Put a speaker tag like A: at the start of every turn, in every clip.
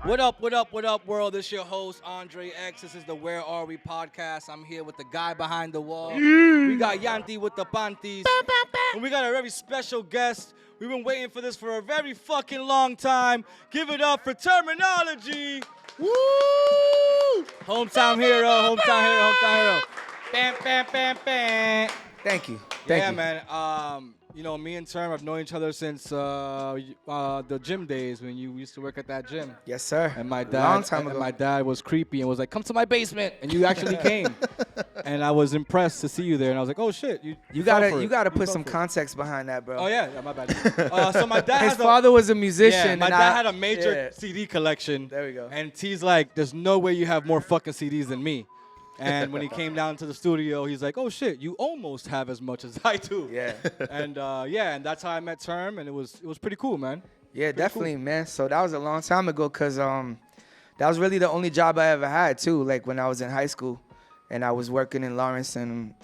A: What up, what up, what up, world? This is your host, Andre X. This is the Where Are We podcast. I'm here with the guy behind the wall. We got Yanti with the panties. And we got a very special guest. We've been waiting for this for a very fucking long time. Give it up for Termanology.
B: Woo!
A: Hometown hero, hometown hero, hometown hero. Bam, bam, bam, bam.
B: Thank you.
A: Yeah,
B: you.
A: man. You know, me and Term have known each other since the gym days when you used to work at that gym.
B: Yes, sir.
A: And my
B: Long time ago.
A: my dad was creepy and was like, "Come to my basement," and you actually came. And I was impressed to see you there, and I was like, "Oh shit, you
B: gotta put some context behind that, bro.
A: Oh yeah, my bad. So my dad
B: His father was a musician.
A: Yeah, my
B: and
A: dad had a major CD collection.
B: There we go.
A: And T's like, "There's no way you have more fucking CDs than me." And when he came down to the studio, he's like, "Oh shit, you almost have as much as I do."
B: Yeah.
A: And and that's how I met Term, and it was pretty cool, man.
B: Yeah,
A: Pretty
B: definitely,
A: cool.
B: man. So that was a long time ago, cause that was really the only job I ever had too. Like when I was in high school, and I was working in Lawrence and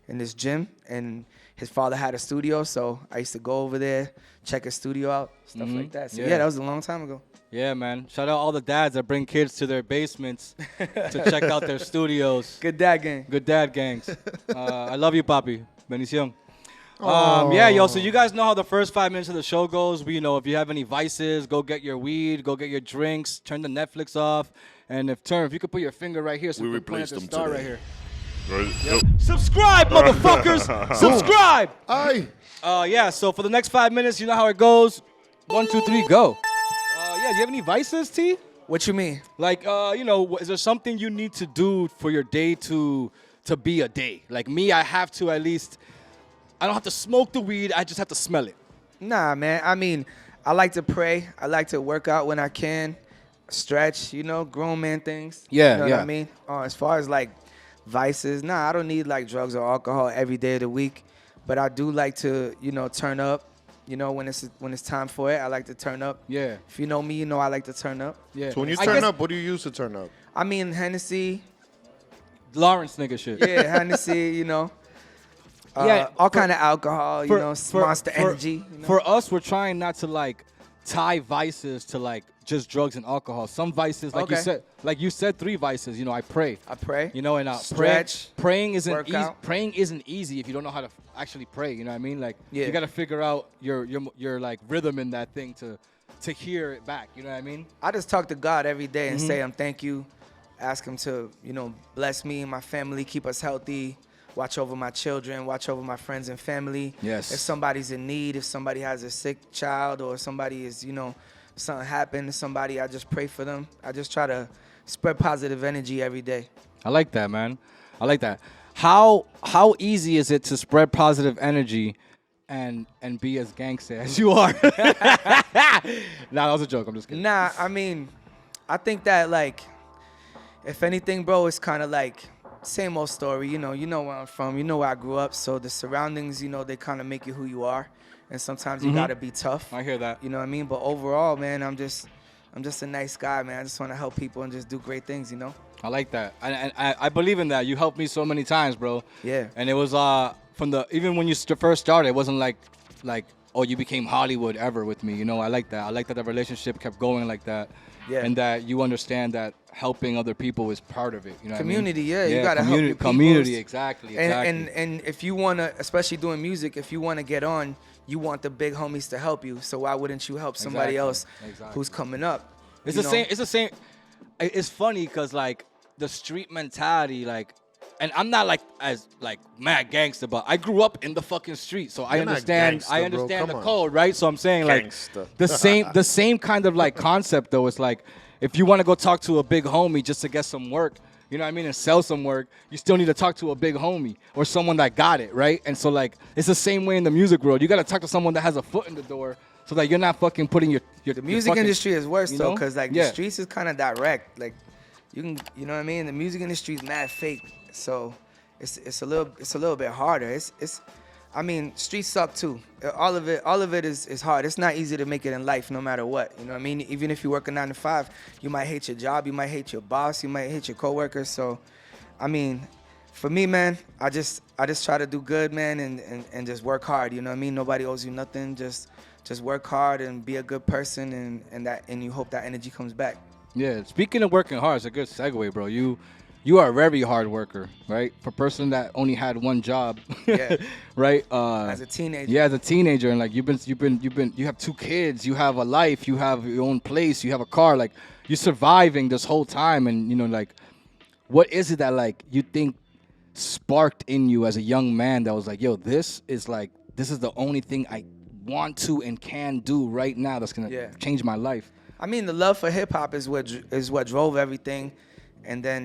B: in this gym, and his father had a studio, so I used to go over there, check his studio out, stuff like that. So yeah, that was a long time ago.
A: Yeah, man. Shout out all the dads that bring kids to their basements to check out their studios.
B: Good dad gang.
A: Good dad gangs. I love you, Papi. Bendición. Yeah, yo, so you guys know how the first 5 minutes of the show goes. We, if you have any vices, go get your weed, go get your drinks, turn the Netflix off. And if you could put your finger right here so we can point at the star right here.
C: Yep.
A: Subscribe, motherfuckers! Subscribe!
C: Aye.
A: Yeah, so for the next 5 minutes, you know how it goes. 1, 2, 3, go. Do you have any vices, T?
B: What you mean?
A: Like, is there something you need to do for your day to be a day? Like me, I have to at least, I don't have to smoke the weed, I just have to smell it.
B: Nah, man. I mean, I like to pray. I like to work out when I can, stretch, grown man things.
A: Yeah,
B: You know
A: yeah.
B: what I mean? As far as like vices, nah, I don't need like drugs or alcohol every day of the week. But I do like to, turn up. When it's time for it, I like to turn up.
A: Yeah.
B: If you know me, you know I like to turn up.
A: Yeah.
C: So when you
A: I
C: turn
A: guess
C: up, what do you use to turn up?
B: I mean, Hennessy.
A: Lawrence nigga shit.
B: Yeah, Hennessy,
A: Yeah,
B: all kind of alcohol, Monster Energy.
A: For us, we're trying not to like tie vices to like just drugs and alcohol. Some vices, like you said 3 vices. I pray.
B: I pray.
A: And
B: Stretch,
A: praying isn't
B: work
A: easy.
B: out.
A: Praying isn't easy if you don't know how to actually pray. You know what I mean? Like
B: Yeah.
A: you got to figure out your like rhythm in that thing to hear it back. You know what I mean?
B: I just talk to God every day and say thank you. Ask him to, bless me and my family, keep us healthy, watch over my children, watch over my friends and family.
A: Yes.
B: If somebody's in need, if somebody has a sick child or somebody is, something happened to somebody, I just pray for them. I just try to spread positive energy every day.
A: I like that, man. I like that. How easy is it to spread positive energy and be as gangster as you are? Nah, that was a joke. I'm just kidding.
B: Nah, I mean, I think that, like, if anything, bro, it's kind of like same old story. You know where I'm from. You know where I grew up. So the surroundings, they kind of make you who you are. And sometimes you got to be tough.
A: I hear that.
B: You know what I mean? But overall, man, I'm just a nice guy, man. I just want to help people and just do great things,
A: I like that. And I believe in that. You helped me so many times, bro.
B: Yeah.
A: And it was even when you first started, it wasn't like oh, you became Hollywood ever with me. I like that. I like that the relationship kept going like that.
B: Yeah.
A: And that you understand that helping other people is part of it. You know
B: Community,
A: what I mean?
B: yeah. You got to help your
A: community,
B: peoples.
A: exactly.
B: And if you want to, especially doing music, if you want to get on, you want the big homies to help you. So why wouldn't you help somebody else who's coming up?
A: It's the same. It's the same. It's funny because like the street mentality, like, and I'm not like as like mad gangster, but I grew up in the fucking street, so I
C: You're not
A: understand.
C: gangster,
A: I
C: bro.
A: understand
C: Come
A: the
C: on.
A: code, right? So I'm saying
C: Gangster.
A: like the same kind of like concept though. It's like if you want to go talk to a big homie just to get some work, you know what I mean, and sell some work, you still need to talk to a big homie or someone that got it, right? And so like it's the same way in the music world. You got to talk to someone that has a foot in the door. So that you're not fucking putting your
B: The music industry is worse though, because like
A: Yeah.
B: the streets is kind of direct. Like you know what I mean. The music industry is mad fake, so it's a little bit harder. I mean, streets suck too. All of it is hard. It's not easy to make it in life, no matter what. You know what I mean? Even if you work a 9 to 5, you might hate your job, you might hate your boss, you might hate your coworkers. So, I mean, for me, man, I just try to do good, man, and just work hard. You know what I mean? Nobody owes you nothing. Just just work hard and be a good person, and you hope that energy comes back.
A: Yeah, speaking of working hard, it's a good segue, bro. You are a very hard worker, right? For a person that only had one job,
B: Yeah.
A: right?
B: As a teenager.
A: Yeah, as a teenager, and like you have two kids, you have a life, you have your own place, you have a car, like you're surviving this whole time, and like, what is it that like you think sparked in you as a young man that was like, yo, this is the only thing I want to and can do right now that's gonna
B: Yeah.
A: change my life.
B: I mean, the love for hip hop is what drove everything. And then,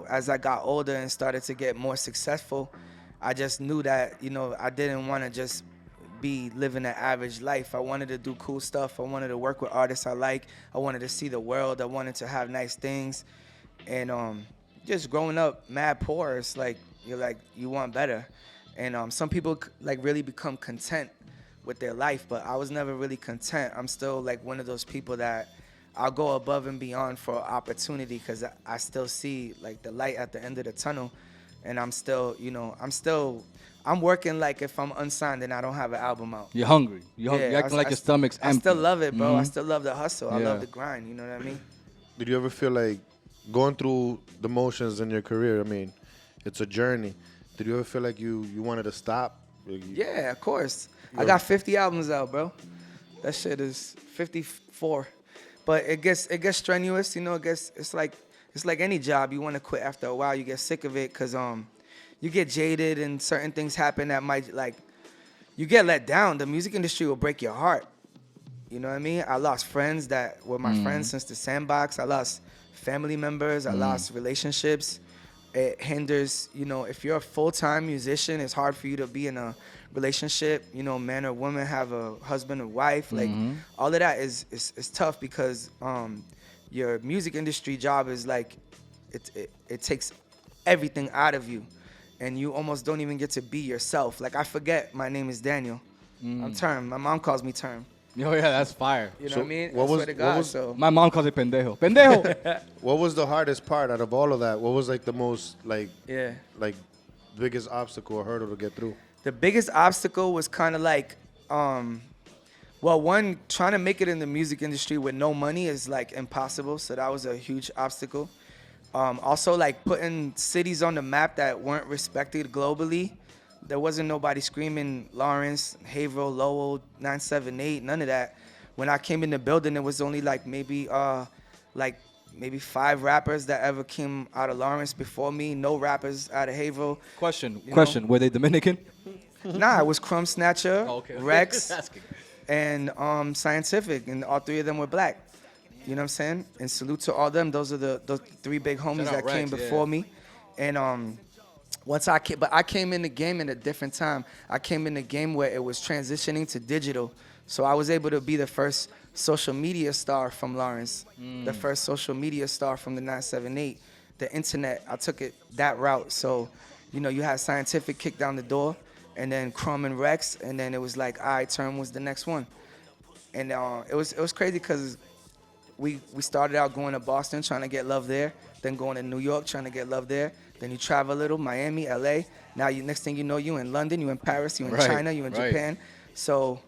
B: as I got older and started to get more successful, I just knew that, I didn't want to just be living an average life. I wanted to do cool stuff. I wanted to work with artists I like. I wanted to see the world. I wanted to have nice things. And just growing up mad poor, it's like you want better. And some people like really become content with their life, but I was never really content. I'm still like one of those people that I'll go above and beyond for opportunity, because I still see like the light at the end of the tunnel, and I'm still, I'm working like if I'm unsigned and I don't have an album out.
A: You're hungry. You're acting like your stomach's empty.
B: I still love it, bro. I
A: Mhm.
B: still love the hustle. I
A: Yeah.
B: love the grind. You know what I mean?
C: Did you ever feel like going through the motions in your career? I mean, it's a journey. Did you ever feel like you wanted to stop?
B: Yeah, of course. I
C: Yo.
B: got 50 albums out, bro. That shit is 54. But it gets strenuous, It gets it's like any job. You want to quit after a while. You get sick of it because you get jaded and certain things happen that might you get let down. The music industry will break your heart. You know what I mean? I lost friends that were my friends since the sandbox. I lost family members. I lost relationships. It hinders, if you're a full-time musician, it's hard for you to be in a relationship, man or woman, have a husband or wife. Like, all of that is tough because your music industry job is like, it takes everything out of you, and you almost don't even get to be yourself. Like, I forget my name is Daniel. I'm Term. My mom calls me Term.
A: Oh yeah, that's fire.
B: You know
C: So
B: what I mean?
C: what
B: I swear
C: was-
B: to
C: what
B: God,
C: was-
B: so.
A: My mom calls it pendejo. Pendejo.
C: What was the hardest part out of all of that? What was like the most
B: Yeah.
C: biggest obstacle or hurdle to get through?
B: The biggest obstacle was kind of like, one, trying to make it in the music industry with no money is like impossible. So that was a huge obstacle. Also, like putting cities on the map that weren't respected globally. There wasn't nobody screaming Lawrence, Haverhill, Lowell, 978, none of that. When I came in the building, there was only maybe 5 rappers that ever came out of Lawrence before me. No rappers out of Haverhill.
A: Question.
B: You
A: Question. Were they Dominican?
B: Nah, it was Crumb Snatcher,
A: Oh, okay.
B: Rex,
A: Asking.
B: and Scientific, and all 3 of them were black. You know what I'm saying? And salute to all them. Those are the 3 big homies
A: Shout out
B: that came
A: Rex,
B: before
A: yeah.
B: me. And once I came in the game in a different time. I came in the game where it was transitioning to digital. So I was able to be the first social media star from Lawrence, the first social media star from the 978. The internet, I took it that route. So, you had Scientific kick down the door, and then Crumb and Rex, and then it was like, all right, Term was the next one. And it was crazy because we started out going to Boston trying to get love there, then going to New York trying to get love there. Then you travel a little, Miami, LA. Now next thing you know, you in London, you in Paris, you in
A: Right,
B: China, you in
A: right.
B: Japan. So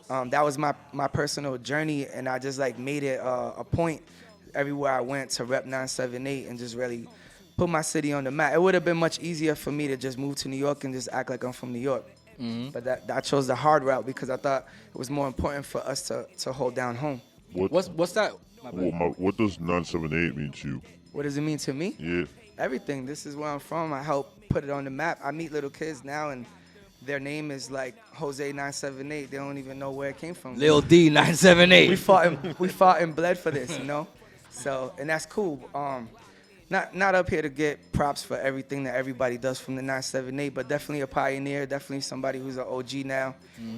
B: that was my personal journey, and I just made it a point everywhere I went to rep 978 and just really put my city on the map. It would have been much easier for me to just move to New York and just act like I'm from New York. But I chose the hard route because I thought it was more important for us to hold down home.
A: What's that? My bad.
D: What does 978 mean to you?
B: What does it mean to me?
D: Yeah.
B: Everything. This is where I'm from. I help put it on the map. I meet little kids now, and their name is like Jose 978. They don't even know where it came from.
A: Lil D 978.
B: We fought and bled for this, So, and that's cool. Not up here to get props for everything that everybody does from the 978, but definitely a pioneer, definitely somebody who's an OG now,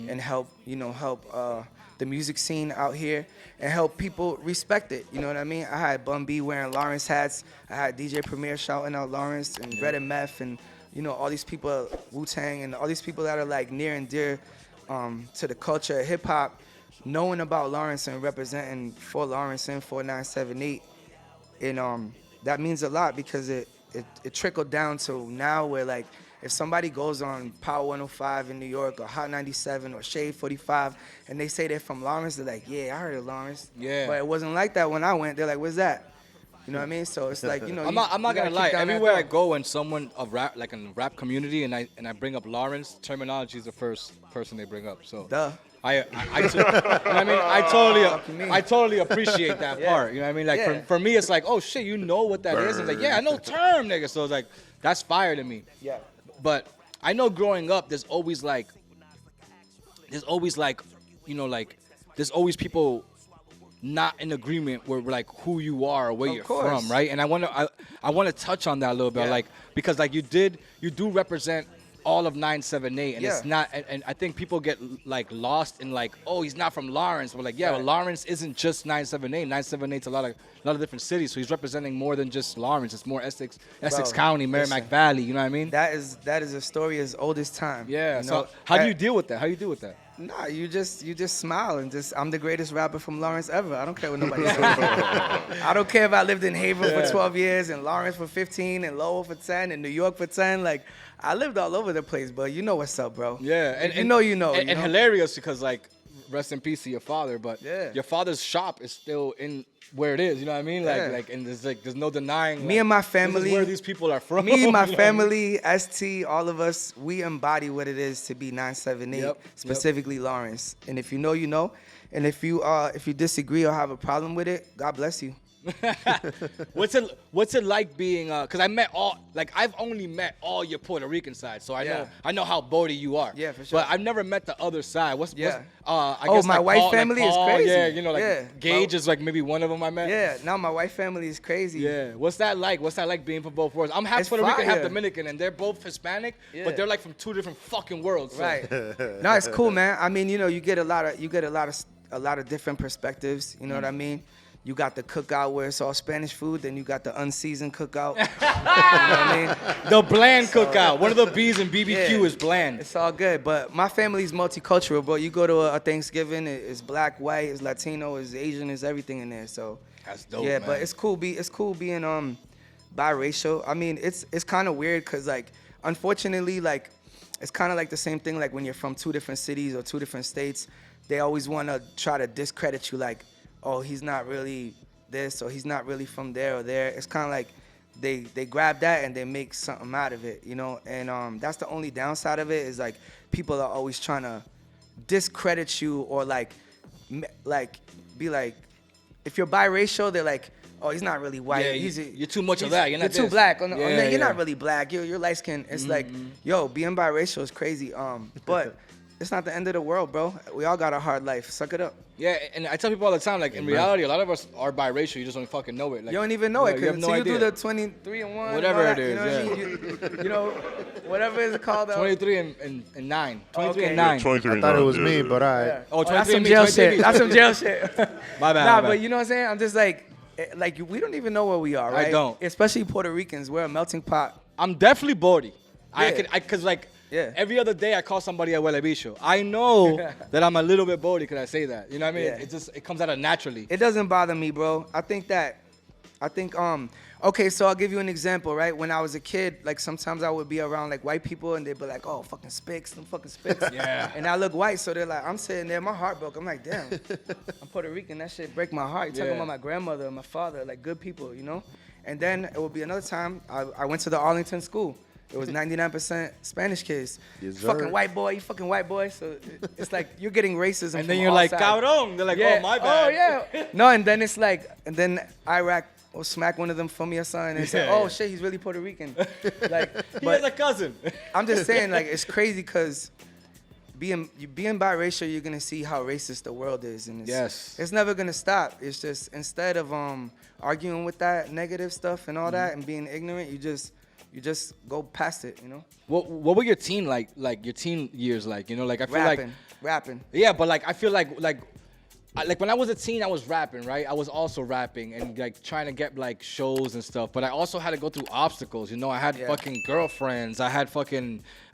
B: and help the music scene out here and help people respect it. You know what I mean? I had Bun B wearing Lawrence hats. I had DJ Premier shouting out Lawrence and Red and Meth and all these people, Wu-Tang, and all these people that are near and dear to the culture of hip hop, knowing about Lawrence and representing for Lawrence and for 978. And that means a lot because it trickled down to now where if somebody goes on Power 105 in New York or Hot 97 or Shade 45 and they say they're from Lawrence, they're like, yeah, I heard of Lawrence.
A: Yeah.
B: But it wasn't like that when I went. They're like, what's that? You know what I mean? So it's like,
A: I'm not gonna lie. Everywhere I go, and someone of rap, like in the rap community, and I bring up Lawrence, Termanology is the first person they bring up. So
B: Duh.
A: you know what I mean? I totally appreciate that part. You know what I mean? Like
B: Yeah.
A: for me, it's like, oh shit, you know what that is? And it's like, yeah, I know Term, nigga. So it's like, that's fire to me.
B: Yeah.
A: But I know growing up, there's always like, you know, like, there's always people not in agreement with like who you are or where you're
B: course.
A: from, right? And I want to touch on that a little bit,
B: Yeah.
A: like, because like you do represent all of 978, and it's not, and I think people get like lost in like, oh, he's not from Lawrence. We're like, yeah, well, Lawrence isn't just 978. 978's a lot of different cities, so he's representing more than just Lawrence. It's more Essex County, Merrimack Valley. You know what I mean?
B: That is a story as old as time.
A: Yeah.
B: You
A: So
B: know?
A: how do you deal with that?
B: Nah, you just smile and just, I'm the greatest rapper from Lawrence ever. I don't care what nobody says. I don't care if I lived in Haven for 12 years and Lawrence for 15 and Lowell for 10 and New York for 10. Like, I lived all over the place, but you know what's up, bro.
A: Yeah.
B: And you know.
A: And hilarious because like, rest in peace to your father, but
B: Yeah.
A: your father's shop is still in where it is. You know what I mean?
B: Yeah.
A: And there's no denying.
B: Me and my
A: this is
B: family,
A: where these people are from.
B: me, my
A: you know what I mean?
B: family, ST, all of us, we embody what it is to be 978,
A: Yep.
B: specifically Lawrence. And if you know, you know. And if you disagree or have a problem with it, God bless you.
A: What's it like being? Because I've only met all your Puerto Rican side, so I know how Bodie you are.
B: Yeah, for sure.
A: But I've never met the other side. I
B: Oh,
A: guess
B: my
A: like
B: white
A: Paul,
B: family
A: like
B: is
A: Paul,
B: crazy.
A: Yeah, you know, like
B: Yeah.
A: Gage is like maybe one of them I met.
B: Yeah, now my white family is crazy.
A: Yeah, what's that like? What's that like being from both worlds? I'm half
B: It's
A: Puerto Rican, half
B: fire.
A: Dominican, and they're both Hispanic,
B: Yeah.
A: but they're like from two different fucking worlds. So.
B: Right. No, it's cool, man. I mean, you know, you get a lot of different perspectives. You know what I mean? You got the cookout where it's all Spanish food, then you got the unseasoned cookout. You know what I mean?
A: The bland cookout. One of the B's in BBQ
B: Yeah.
A: is bland.
B: It's all good, but my family's multicultural, bro. You go to a Thanksgiving, it's black, white, it's Latino, it's Asian, it's everything in there. So
A: That's dope,
B: yeah,
A: man.
B: but it's cool. It's cool being biracial. I mean, it's kind of weird because like, unfortunately, like, it's kind of like the same thing. Like when you're from two different cities or two different states, they always want to try to discredit you. Like, oh, he's not really this or he's not really from there or there. It's kind of like they grab that and they make something out of it, you know? And that's the only downside of it is like people are always trying to discredit you or like be like, if you're biracial, they're like, oh, he's not really white.
A: Yeah, you're too much of that. You're not
B: too
A: this.
B: black. Or,
A: Yeah,
B: you're
A: yeah.
B: not really black. You're light skinned. It's like, yo, being biracial is crazy. But it's not the end of the world, bro. We all got a hard life. Suck it up.
A: Yeah, and I tell people all the time, like in reality, a lot of us are biracial. You just don't fucking know it. Like,
B: You don't even know it
A: you have
B: until
A: no
B: you do
A: idea.
B: the 23 and 1.
A: Whatever
B: and all
A: it
B: that,
A: is,
B: you know what I mean? You know, whatever it's called.
A: 23 and 9. 23
B: Okay.
A: and 9.
D: 23
C: I thought it was
D: yeah,
C: me,
D: yeah.
C: but I.
B: Yeah.
A: Oh,
B: that's
A: 23
B: some
A: me,
B: jail
A: 23 me.
B: shit. That's some jail shit.
A: My bad,
B: Nah,
A: my
B: but
A: bad.
B: you know what I'm saying? I'm just like we don't even know where we are, right?
A: I don't.
B: Especially Puerto Ricans. We're a melting pot.
A: I'm definitely Bodie.
B: Yeah.
A: Cause like
B: Yeah.
A: every other day I call somebody a huele bicho. I know that I'm a little bit Bodie because I say that. You know what I mean?
B: Yeah.
A: It comes out of naturally.
B: It doesn't bother me, bro. I think okay, so I'll give you an example, right? When I was a kid, like sometimes I would be around like white people and they'd be like, oh, fucking spics, them fucking spics.
A: Yeah.
B: And I look white, so they're like, I'm sitting there, my heart broke. I'm like, damn, I'm Puerto Rican, that shit break my heart. You're talking
A: Yeah.
B: about my grandmother, my father, like good people, you know? And then it would be another time, I went to the Arlington school. It was 99% Spanish kids.
C: Yes, sir.
B: Fucking white boy, you fucking white boy. So it's like you're getting racism.
A: And
B: from
A: then you're
B: all
A: like,
B: sides.
A: cabrón. They're like,
B: Yeah.
A: oh, my bad.
B: Oh, yeah. No, and then it's like, and then Iraq will smack one of them for me or something and say,
A: Yeah,
B: oh,
A: yeah.
B: shit, he's really Puerto Rican. Like,
A: He has a
B: but
A: cousin.
B: I'm just saying, like, it's crazy because being biracial, you're going to see how racist the world is. And it's never going to stop. It's just, instead of arguing with that negative stuff and all that and being ignorant, you just go past it, you know?
A: What were your teen like your teen years like? You know, like I feel like
B: Rapping.
A: yeah, but like I feel like when I was a teen, I was rapping, right? I was also rapping and like trying to get like shows and stuff. But I also had to go through obstacles. You know, I had fucking girlfriends. I had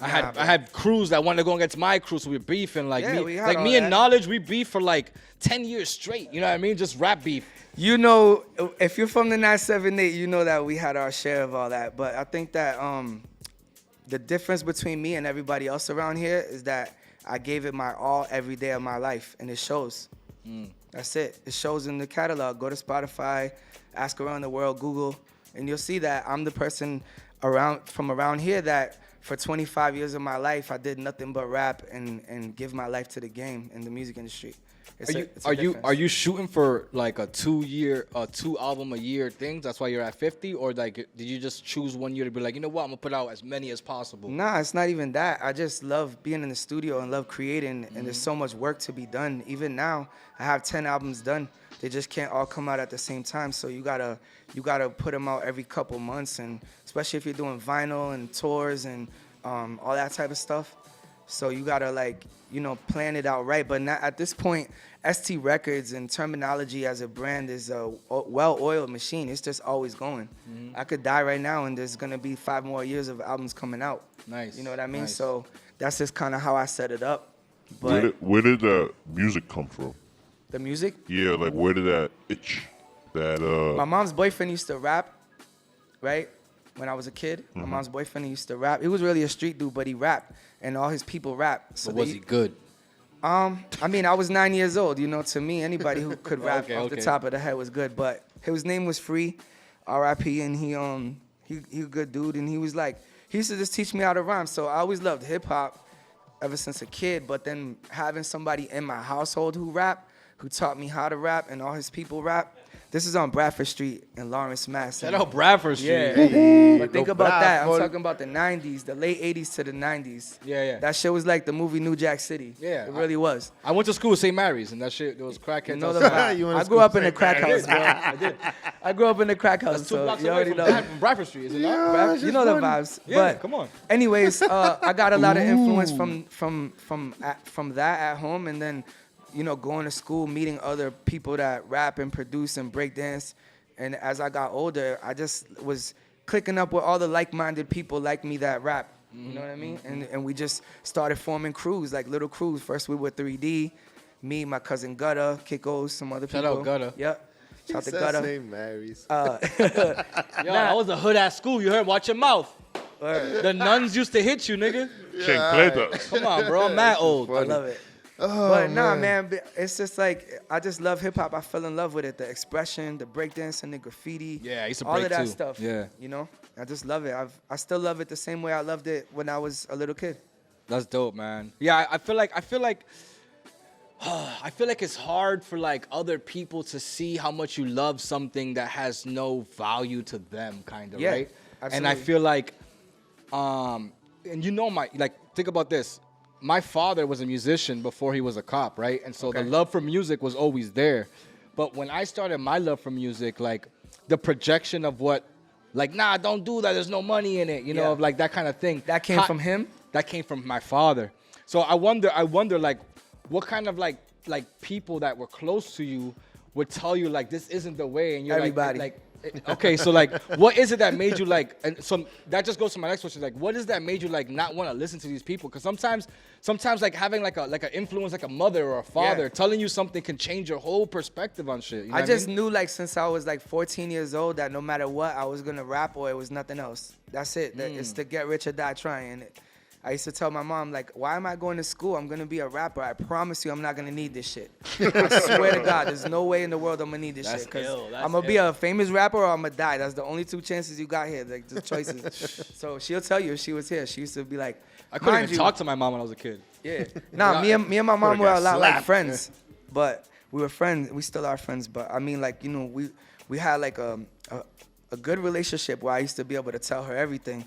A: I had crews that wanted to go against my crew, so we were beefing. Like
B: Yeah, we had
A: like
B: all
A: me and
B: that.
A: Knowledge, we beefed for like 10 years straight. You know what I mean? Just rap beef.
B: You know, if you're from the 978, you know that we had our share of all that. But I think that the difference between me and everybody else around here is that I gave it my all every day of my life, and it shows. That's it. It shows in the catalog. Go to Spotify, ask around the world, Google, and you'll see that I'm the person from around here that for 25 years of my life, I did nothing but rap and give my life to the game in the music industry.
A: Are you shooting for like a 2 album a year thing? That's why you're at 50, or like did you just choose one year to be like, you know what, I'm gonna put out as many as possible?
B: Nah, it's not even that. I just love being in the studio and love creating, and there's so much work to be done. Even now, I have 10 albums done. They just can't all come out at the same time. So you gotta put them out every couple months, and especially if you're doing vinyl and tours and all that type of stuff. So you gotta plan it out right. But not, at this point, ST Records and Termanology as a brand is a well-oiled machine. It's just always going. I could die right now, and there's gonna be 5 more years of albums coming out.
A: Nice.
B: You know what I mean?
A: Nice.
B: So that's just kind of how I set it up. But
D: Where did that music come from?
B: the music,
D: Yeah, like where did that itch? That
B: my mom's boyfriend used to rap, right? When I was a kid, my mom's boyfriend used to rap. He was really a street dude, but he rapped, and all his people rap. So
A: But was he good?
B: I mean, I was 9 years old. You know, to me, anybody who could rap off the top of the head was good. But his name was Free, R.I.P. And he a good dude. And he was like, he used to just teach me how to rhyme. So I always loved hip hop ever since a kid. But then having somebody in my household who taught me how to rap, and all his people rap. This is on Bradford Street in Lawrence, Mass.
A: Shout out Bradford Street.
B: Yeah. But think
C: go
B: about that. I'm
C: Bradford.
B: talking about the 90s, the late 80s to the 90s.
A: Yeah.
B: That shit was like the movie New Jack City.
A: Yeah,
B: It really was.
A: I went to school at St. Mary's, and that shit, there was crackheads.
B: You know the
A: outside.
B: vibe.
C: You went to
B: I
C: school
B: grew up in
C: the
B: the crack
C: same
B: house, bro. I did. I grew up in the crack house,
A: That's 2
B: so
A: blocks
B: you
A: away
B: already
A: from,
B: know.
A: from Bradford Street, is it not?
B: You know the vibes.
A: Yeah,
B: But
A: come on.
B: anyways, I got a lot of influence from that at home, and then going to school, meeting other people that rap and produce and break dance. And as I got older, I just was clicking up with all the like-minded people like me that rap. You know what I mean? And we just started forming crews, like little crews. First we were 3D, me, my cousin Gutta, Kiko, some other people.
A: Shout out Gutta.
B: Yep. Shout out to Gutta.
C: St. Mary's.
A: Yo, that was a hood ass school. You heard? Watch your mouth. The nuns used to hit you, nigga.
D: Chancletas.
A: Come on, bro. I'm that old.
B: I love it.
C: Oh,
B: But nah, man, it's just like, I just love hip hop. I fell in love with it. The expression, the breakdancing, the graffiti.
A: Yeah, I used to
B: all
A: break
B: of that
A: too.
B: stuff.
A: Yeah.
B: I just love it. I still love it the same way I loved it when I was a little kid.
A: That's dope, man. Yeah, I feel like it's hard for like other people to see how much you love something that has no value to them, kind of,
B: Yeah,
A: right? And I
B: absolutely.
A: feel like, think about this. My father was a musician before he was a cop, right? And so the love for music was always there. But when I started my love for music, like the projection of what, like, nah, don't do that. There's no money in it, you know,
B: Yeah.
A: of like that kind of thing.
B: That came from him?
A: That came from my father. So I wonder like what kind of like people that were close to you would tell you like this isn't the way, and you're
B: Everybody.
A: like okay, so like what is it that made you like, and so that just goes to my next question, like what is that made you like not want to listen to these people? Because sometimes like having like an influence, like a mother or a father
B: Yeah.
A: telling you something can change your whole perspective on shit. You know
B: I
A: what
B: just
A: mean?
B: knew like since I was like 14 years old that no matter what, I was gonna rap or it was nothing else. That's it. It's to get rich or die trying. I used to tell my mom, like, why am I going to school? I'm gonna be a rapper. I promise you I'm not gonna need this shit. I swear to God, there's no way in the world I'm gonna need this
A: That's
B: shit. Cause
A: ill. That's
B: I'm gonna be
A: ill.
B: a famous rapper or I'm gonna die. That's the only 2 chances you got here, like the choices. So she'll tell you if she was here. She used to be like,
A: I couldn't
B: mind
A: even
B: you,
A: talk to my mom when I was a kid.
B: Yeah. Nah, me and my mom
C: Would've
B: were a
C: got
B: lot like
C: slapped.
B: friends, but we were friends. We still are friends, but I mean, like, we had like a good relationship where I used to be able to tell her everything,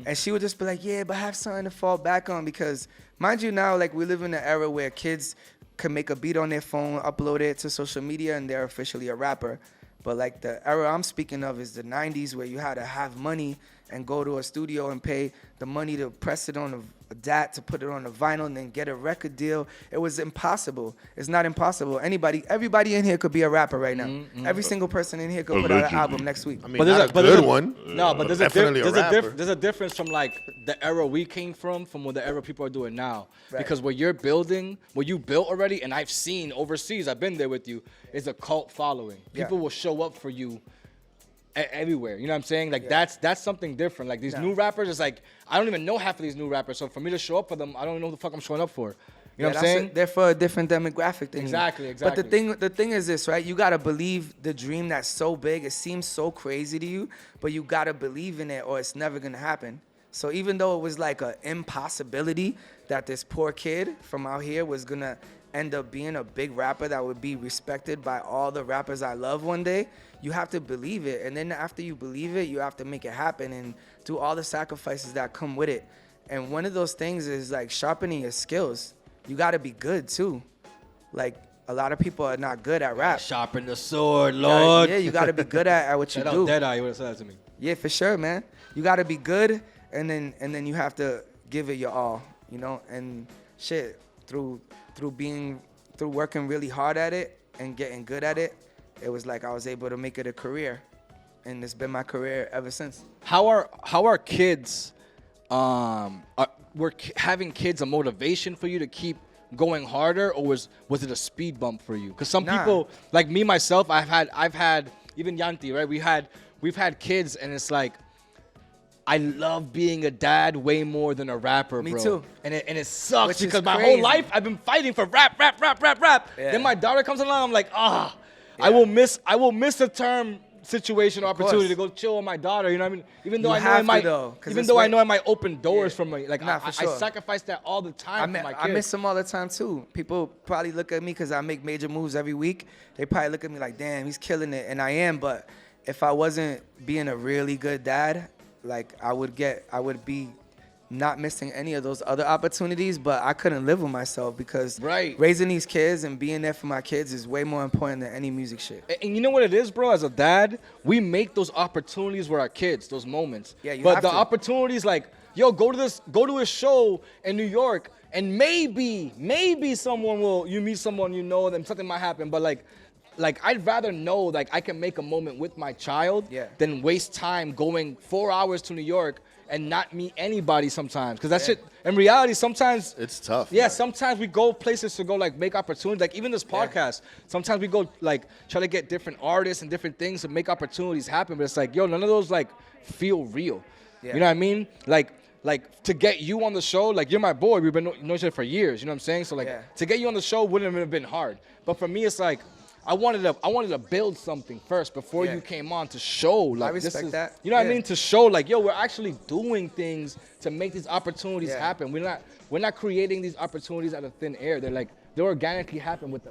B: and she would just be like, yeah, but have something to fall back on, because mind you now, like, we live in an era where kids can make a beat on their phone, upload it to social media, and they're officially a rapper. But like the era I'm speaking of is the 90s, where you had to have money and go to a studio and pay the money to press it on a DAT, to put it on a vinyl, and then get a record deal. It was impossible. It's not impossible. Everybody in here could be a rapper right now. Every single person in here could put out an
D: Allegedly.
B: album next week.
C: I mean,
A: But there's
C: not
A: a-
C: a
A: but there's
C: good
A: a-
C: one.
A: No, but there's
C: Definitely a rapper.
A: there's a difference from like the era we came from what the era people are doing now.
B: Right.
A: Because what you're building, what you built already, and I've seen overseas, I've been there with you, is a cult following.
B: Yeah.
A: People will show up for you everywhere. You know what I'm saying? Like that's something different. Like these new rappers, it's like I don't even know half of these new rappers. So for me to show up for them, I don't know who the fuck I'm showing up for. You know what I'm saying?
B: They're for a different demographic than
A: Exactly,
B: you.
A: exactly.
B: But the thing is this, right? You gotta believe the dream that's so big. It seems so crazy to you, but you gotta believe in it, or it's never gonna happen. So even though it was like an impossibility that this poor kid from out here was gonna end up being a big rapper that would be respected by all the rappers I love one day, you have to believe it. And then after you believe it, you have to make it happen and do all the sacrifices that come with it. And one of those things is like sharpening your skills. You gotta be good too. Like a lot of people are not good at rap.
A: Sharpen the sword, Lord.
B: Yeah, you gotta be good at what you
A: Shout
B: do.
A: out Deadeye, you would have said that to me.
B: Yeah, for sure, man. You gotta be good, and then you have to give it your all, you know. And shit, through working really hard at it and getting good at it, it was like I was able to make it a career, and it's been my career ever since.
A: How are kids? Having kids a motivation for you to keep going harder, or was it a speed bump for you? Because some people, like me myself, I've had even Yanti, right? We've had kids, and it's like I love being a dad way more than a rapper, bro.
B: Me too.
A: And it sucks
B: Which is
A: because my
B: crazy.
A: whole life I've been fighting for rap.
B: Yeah.
A: Then my daughter comes along, I'm like, I will miss the term situation or opportunity to go chill with my daughter. You know what I mean? Even though I know I might open doors from like
B: for sure.
A: I sacrifice that all the time for my kids.
B: I miss them all the time too. People probably look at me because I make major moves every week. They probably look at me like, damn, he's killing it, and I am. But if I wasn't being a really good dad, like I would be not missing any of those other opportunities, but I couldn't live with myself because raising these kids and being there for my kids is way more important than any music shit.
A: And you know what it is, bro? As a dad, we make those opportunities with our kids, those moments.
B: Yeah, you
A: but
B: have
A: the
B: to.
A: opportunities like, yo, go to a show in New York, and maybe you meet someone you know, then something might happen. But like I'd rather know like I can make a moment with my child than waste time going 4 hours to New York and not meet anybody sometimes. Because that shit, in reality, sometimes
C: it's tough.
A: Yeah,
C: man.
A: sometimes we go places to go like make opportunities. Like even this podcast, sometimes we go like try to get different artists and different things to make opportunities happen. But it's like, yo, none of those like feel real.
B: Yeah.
A: You know what I mean? Like to get you on the show, like you're my boy. We've been knowing each other for years. You know what I'm saying? So like to get you on the show wouldn't have been hard. But for me, it's like I wanted to build something first before you came on to show like
B: I respect that.
A: You know what I mean? To show like, yo, we're actually doing things to make these opportunities happen. We're not creating these opportunities out of thin air. They organically happen with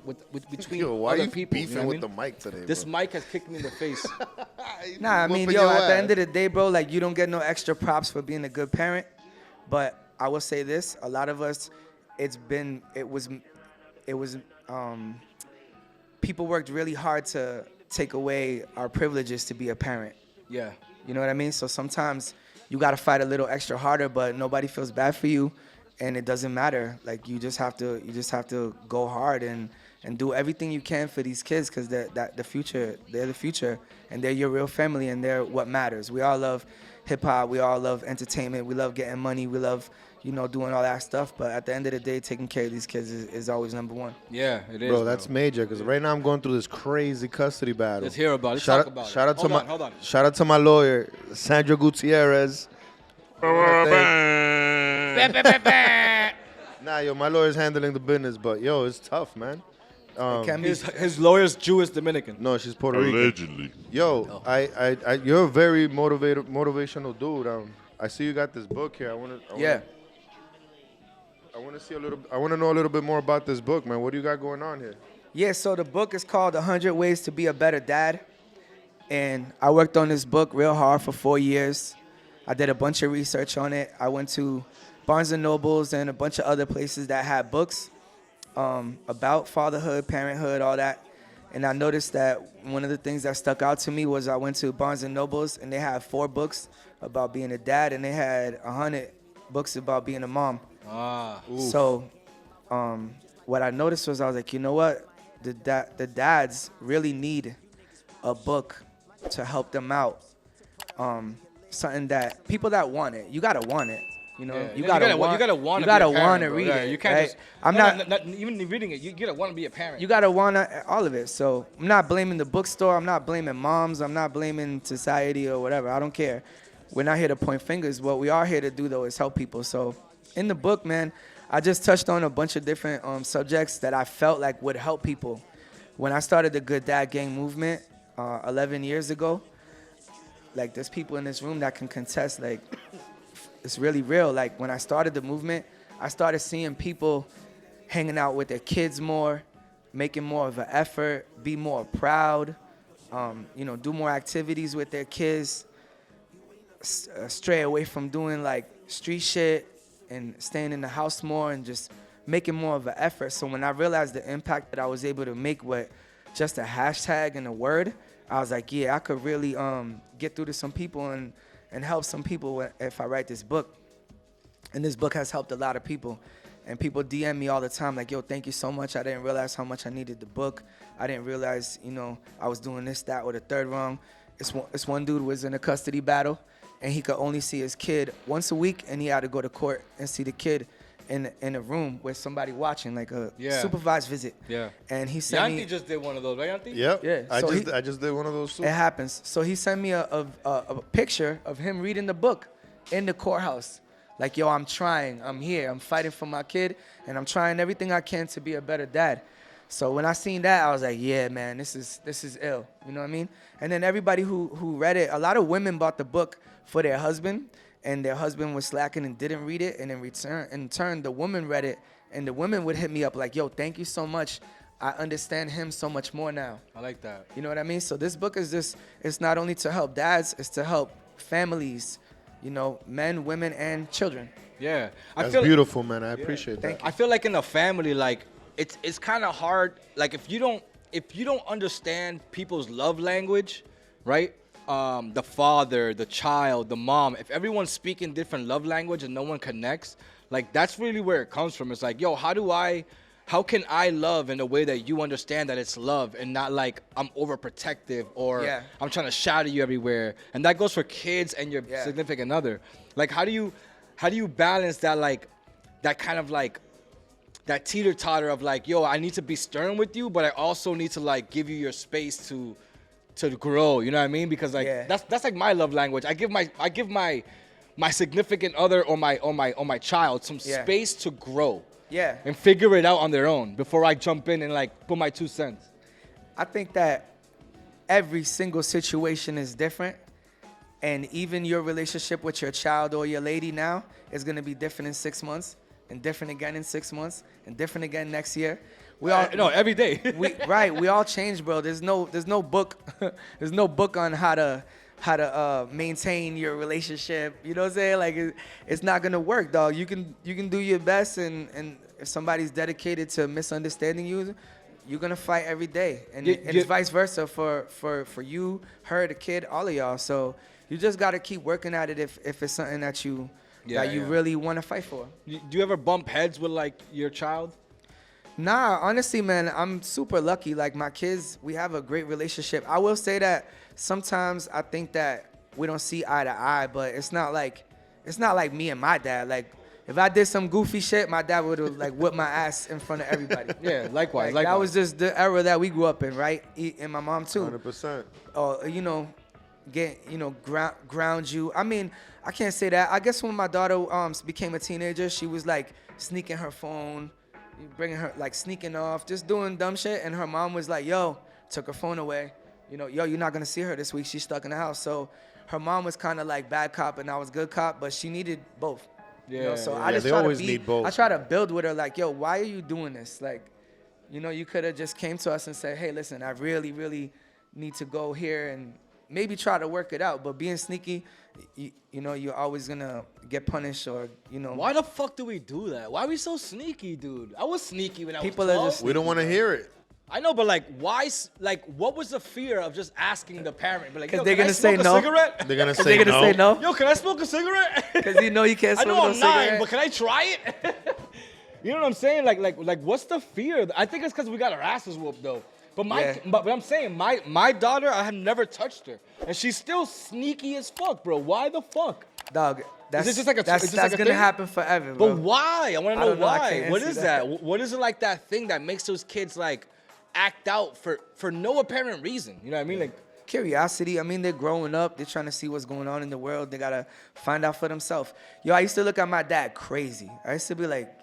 A: between
C: Yo, why
A: other
C: are you
A: people.
C: beefing
A: You know what
C: with
A: I mean?
C: the mic today,
A: This
C: bro?
A: mic has kicked me in the face.
B: Nah, I mean,
C: Whooping
B: yo,
C: your
B: at the
C: ass.
B: end of the day, bro, like you don't get no extra props for being a good parent. But I will say this: a lot of us, people worked really hard to take away our privileges to be a parent.
A: Yeah.
B: You know what I mean? So sometimes you got to fight a little extra harder, but nobody feels bad for you, and it doesn't matter. Like you just have to go hard and do everything you can for these kids because they're the future, and they're your real family, and they're what matters. We all love hip hop, we all love entertainment, we love getting money, we love doing all that stuff. But at the end of the day, taking care of these kids is always number one.
A: Yeah, it is.
C: Bro, that's major because right now I'm going through this crazy custody battle.
A: Let's hear about it. Let's
C: Shout
A: talk
C: out,
A: about
C: shout
A: it.
C: out to
A: Hold on.
C: shout out to my lawyer, Sandra Gutierrez. Nah, yo, my lawyer's handling the business, but yo, it's tough, man.
A: His lawyer's Jewish Dominican.
C: No, she's Puerto Rican.
D: Allegedly.
C: Yo, you're a very motivational dude. I see you got this book here. I want to know a little bit more about this book, man. What do you got going on here?
B: Yeah, so the book is called 100 Ways to Be a Better Dad. And I worked on this book real hard for 4 years. I did a bunch of research on it. I went to Barnes & Nobles and a bunch of other places that had books about fatherhood, parenthood, all that. And I noticed that one of the things that stuck out to me was I went to Barnes & Nobles and they had 4 books about being a dad, and they had 100 books about being a mom. So what I noticed was I was like, you know what? The dads really need a book to help them out. Something that people that want it, you gotta want it. You know,
A: Yeah.
B: you gotta want.
A: You gotta want
B: You
A: to.
B: gotta
A: want
B: to read it.
A: You can't
B: right?
A: just.
B: I'm
A: no,
B: not.
A: even reading it. You gotta want to be a parent.
B: You gotta want all of it. So I'm not blaming the bookstore. I'm not blaming moms. I'm not blaming society or whatever. I don't care. We're not here to point fingers. What we are here to do though is help people. So in the book, man, I just touched on a bunch of different subjects that I felt like would help people. When I started the Good Dad Gang movement 11 years ago, like there's people in this room that can contest. Like it's really real. Like when I started the movement, I started seeing people hanging out with their kids more, making more of an effort, be more proud, do more activities with their kids, stray away from doing like street shit and staying in the house more and just making more of an effort. So when I realized the impact that I was able to make with just a hashtag and a word, I was like, yeah, I could really get through to some people and help some people if I write this book. And this book has helped a lot of people. And people DM me all the time like, yo, thank you so much. I didn't realize how much I needed the book. I didn't realize, I was doing this, that, or the third wrong. This one dude was in a custody battle, and he could only see his kid once a week, and he had to go to court and see the kid in a room with somebody watching, like a supervised visit.
A: Yeah.
B: And he sent me.
A: Yanti just did one of those, right, Yanti?
C: Yep.
B: Yeah,
C: I
B: so
C: just did one of those too.
B: It happens. So he sent me a picture of him reading the book in the courthouse. Like, yo, I'm trying. I'm here. I'm fighting for my kid, and I'm trying everything I can to be a better dad. So when I seen that, I was like, yeah, man, this is ill. You know what I mean? And then everybody who read it, a lot of women bought the book for their husband, and their husband was slacking and didn't read it. And in turn, the woman read it, and the women would hit me up like, yo, thank you so much. I understand him so much more now.
A: I like that.
B: You know what I mean? So this book is it's not only to help dads, it's to help families, men, women, and children.
A: Yeah.
C: That's beautiful, man. I appreciate that.
B: Thank you.
A: I feel like in a family, like it's kind of hard. Like if you don't understand people's love language, right? The father, the child, the mom. If everyone's speaking different love language and no one connects, like that's really where it comes from. It's like, yo, how can I love in a way that you understand that it's love and not like I'm overprotective or I'm trying to shout at you everywhere. And that goes for kids and your significant other. Like how do you balance that, like that kind of like that teeter-totter of like, yo, I need to be stern with you, but I also need to like give you your space to grow, you know what I mean? Because like that's like my love language. I give my significant other or my child some space to grow.
B: Yeah.
A: And figure it out on their own before I jump in and like put my 2 cents.
B: I think that every single situation is different. And even your relationship with your child or your lady now is going to be different in 6 months, and different again in 6 months, and different again next year. We all
A: every day.
B: we all change, bro. There's no book there's no book on how to maintain your relationship. You know what I'm saying? Like it's not gonna work, dog. You can do your best, and if somebody's dedicated to misunderstanding you, you're gonna fight every day, and it's vice versa for you, her, the kid, all of y'all. So you just gotta keep working at it if it's something that you really want to fight for.
A: Do you ever bump heads with like your child?
B: Nah, honestly, man, I'm super lucky. Like my kids, we have a great relationship. I will say that sometimes I think that we don't see eye to eye, but it's not like me and my dad. Like if I did some goofy shit, my dad would have like whipped my ass in front of everybody.
A: Yeah, likewise.
B: That was just the era that we grew up in, right? And my mom too.
C: 100%.
B: Ground you. I mean, I can't say that. I guess when my daughter became a teenager, she was like sneaking her phone, bringing her like sneaking off, just doing dumb shit, and her mom was like, yo, took her phone away. Yo, you're not gonna see her this week. She's stuck in the house. So her mom was kind of like bad cop and I was good cop, but she needed both. I just try to
C: need both.
B: I try to build with her like, yo, why are you doing this? Like, you could have just came to us and said, hey, listen, I really, really need to go here and maybe try to work it out. But being sneaky, you're always gonna get punished or.
A: Why the fuck do we do that? Why are we so sneaky, dude? I was sneaky when I was 12.
B: People are just.
C: We don't want to hear it.
A: I know, but like, why? Like, what was the fear of just asking the parent? Like,
B: because they're gonna say no.
C: They're gonna say no.
A: Yo, can I smoke a cigarette?
B: Because you can't smoke
A: I know
B: no
A: I'm 9,
B: cigarette.
A: but can I try it? You know what I'm saying? Like, what's the fear? I think it's because we got our asses whooped though. But but I'm saying my daughter, I have never touched her, and she's still sneaky as fuck, bro. Why the fuck?
B: Dog, that's
A: this just like a-
B: that's,
A: is this
B: that's
A: like a
B: gonna
A: thing?
B: happen forever, bro.
A: But why? I want
B: I
A: to know
B: don't know. I
A: why.
B: can't
A: What
B: answer
A: is
B: that.
A: that? What is it like that thing that makes those kids like act out for no apparent reason? You know what I mean? Like,
B: Curiosity. I mean, they're growing up. They're trying to see what's going on in the world. They gotta find out for themselves. Yo, I used to look at my dad crazy. I used to be like,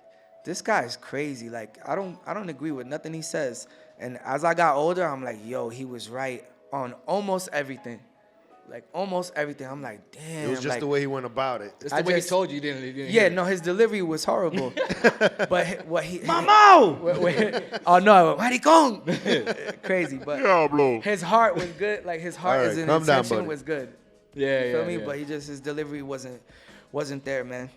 B: this guy's crazy. Like, I don't agree with nothing he says. And as I got older, I'm like, yo, he was right on almost everything. Like almost everything. I'm like, damn.
C: It was just
B: like,
C: the way he went about it.
A: it's
B: I
A: the way he
B: just-
A: told you. You didn't
B: Yeah,
A: hear.
B: no, his delivery was horrible. But what he
A: Mamo!
B: oh no, maricón. Crazy, but
D: Diablo.
B: his heart was good. Like his heart
C: All right,
B: is in
C: calm down,
B: intention
C: buddy.
B: was good.
A: Yeah,
B: You feel
A: yeah,
B: me?
A: yeah.
B: But his delivery wasn't there, man.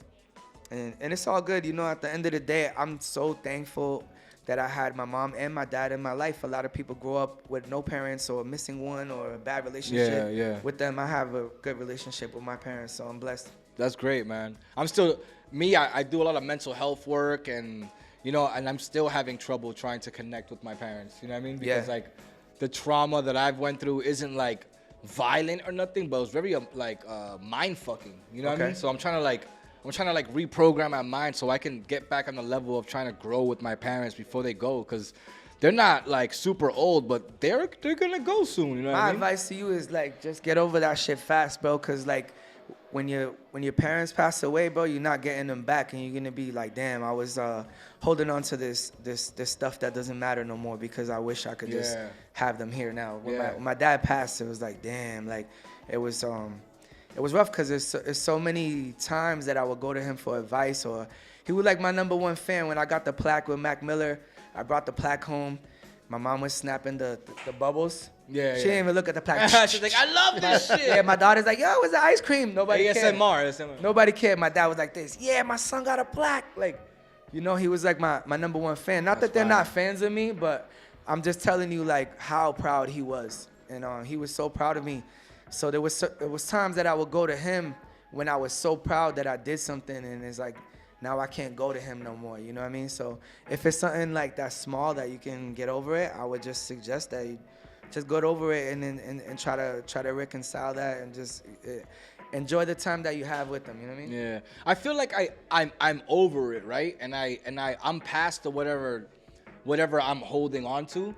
B: And it's all good, you know. At the end of the day, I'm so thankful that I had my mom and my dad in my life. A lot of people grow up with no parents or missing one or a bad relationship
A: Yeah.
B: with them. I have a good relationship with my parents, so I'm blessed.
A: That's great, man. I'm still me. I do a lot of mental health work, and and I'm still having trouble trying to connect with my parents. You know what I mean? Because
B: Yeah.
A: like the trauma that I've went through isn't like violent or nothing, but it was very mind fucking. You know what I
B: Okay.
A: mean? So I'm trying to reprogram my mind so I can get back on the level of trying to grow with my parents before they go, because they're not like super old, but they're gonna go soon. You know what
B: My
A: I mean?
B: advice to you is like just get over that shit fast, bro. Cause like when your parents pass away, bro, you're not getting them back, and you're gonna be like, damn, I was holding on to this stuff that doesn't matter no more because I wish I could just
A: Yeah.
B: have them here now. When
A: Yeah.
B: my dad passed, it was like, damn, like it was rough because there's so many times that I would go to him for advice, or he was like my number one fan. When I got the plaque with Mac Miller, I brought the plaque home. My mom was snapping the bubbles.
A: Yeah,
B: She
A: yeah.
B: didn't even look at the plaque.
A: She's like, I love this shit.
B: Yeah, my daughter's like, yo, where's the ice cream? Nobody cared.
A: ASMR.
B: Nobody cared. My dad was like this. Yeah, my son got a plaque. Like, he was like my number one fan. Not that they're not fans of me, but I'm just telling you like how proud he was. And he was so proud of me. So there was times that I would go to him when I was so proud that I did something, and it's like, now I can't go to him no more. You know what I mean? So if it's something like that small that you can get over it, I would just suggest that you just get over it and try to reconcile that and just enjoy the time that you have with them. You know what I mean?
A: Yeah, I feel like I'm over it, right? And I'm past the whatever I'm holding on to,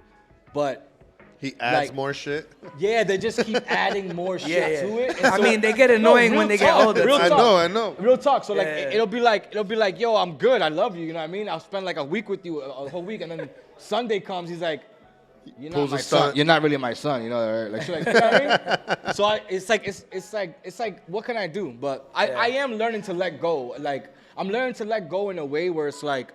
A: but
C: He adds
A: Like-
C: more shit.
A: yeah, they just keep adding more shit
B: Yeah, yeah.
A: to it. And
B: I mean, they get annoying
A: real
B: when they get
A: talk,
B: older.
A: real
C: I
A: talk.
C: know.
A: Real talk. So like
B: Yeah.
A: it'll be like, yo, I'm good. I love you. You know what I mean? I'll spend like a week with you, a whole week, and then Sunday comes, he's like, you're not
C: Pulls
A: my
C: a
A: son.
C: stunt.
A: You're not really my son. You know, right? Like, shit like, you know what I mean? So it's like, what can I do? But I am learning to let go. Like I'm learning to let go in a way where it's like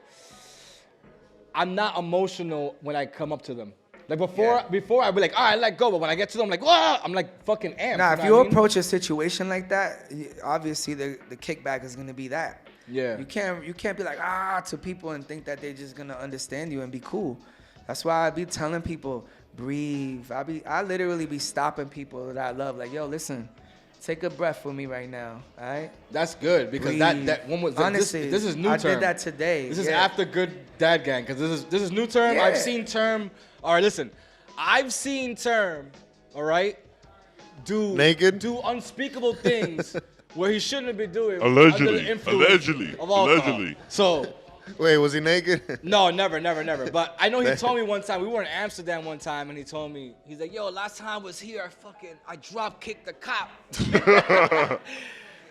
A: I'm not emotional when I come up to them. Like before I'd be like, all right, let go. But when I get to them, I'm like, whoa, I'm like fucking amped.
B: Nah, if
A: know
B: you
A: what I mean?
B: approach a situation like that, obviously the kickback is gonna be that.
A: Yeah.
B: You can't be like to people and think that they're just gonna understand you and be cool. That's why I be telling people, breathe. I literally be stopping people that I love. Like, yo, listen, take a breath for me right now. All right.
A: That's good because
B: Breathe.
A: that one was
B: Honestly,
A: this is new
B: I
A: term.
B: did that today.
A: This is
B: Yeah.
A: after Good Dad Gang because this is new term.
B: Yeah.
A: I've seen term. All right, listen, I've seen term. All right, do unspeakable things where he shouldn't have been doing.
D: Allegedly.
A: Under the influence
D: Allegedly.
A: of alcohol.
D: Allegedly.
A: So.
C: Wait, was he naked?
A: No, never. But I know he told me one time, we were in Amsterdam one time, and he told me, he's like, yo, last time I was here, I drop kicked the cop.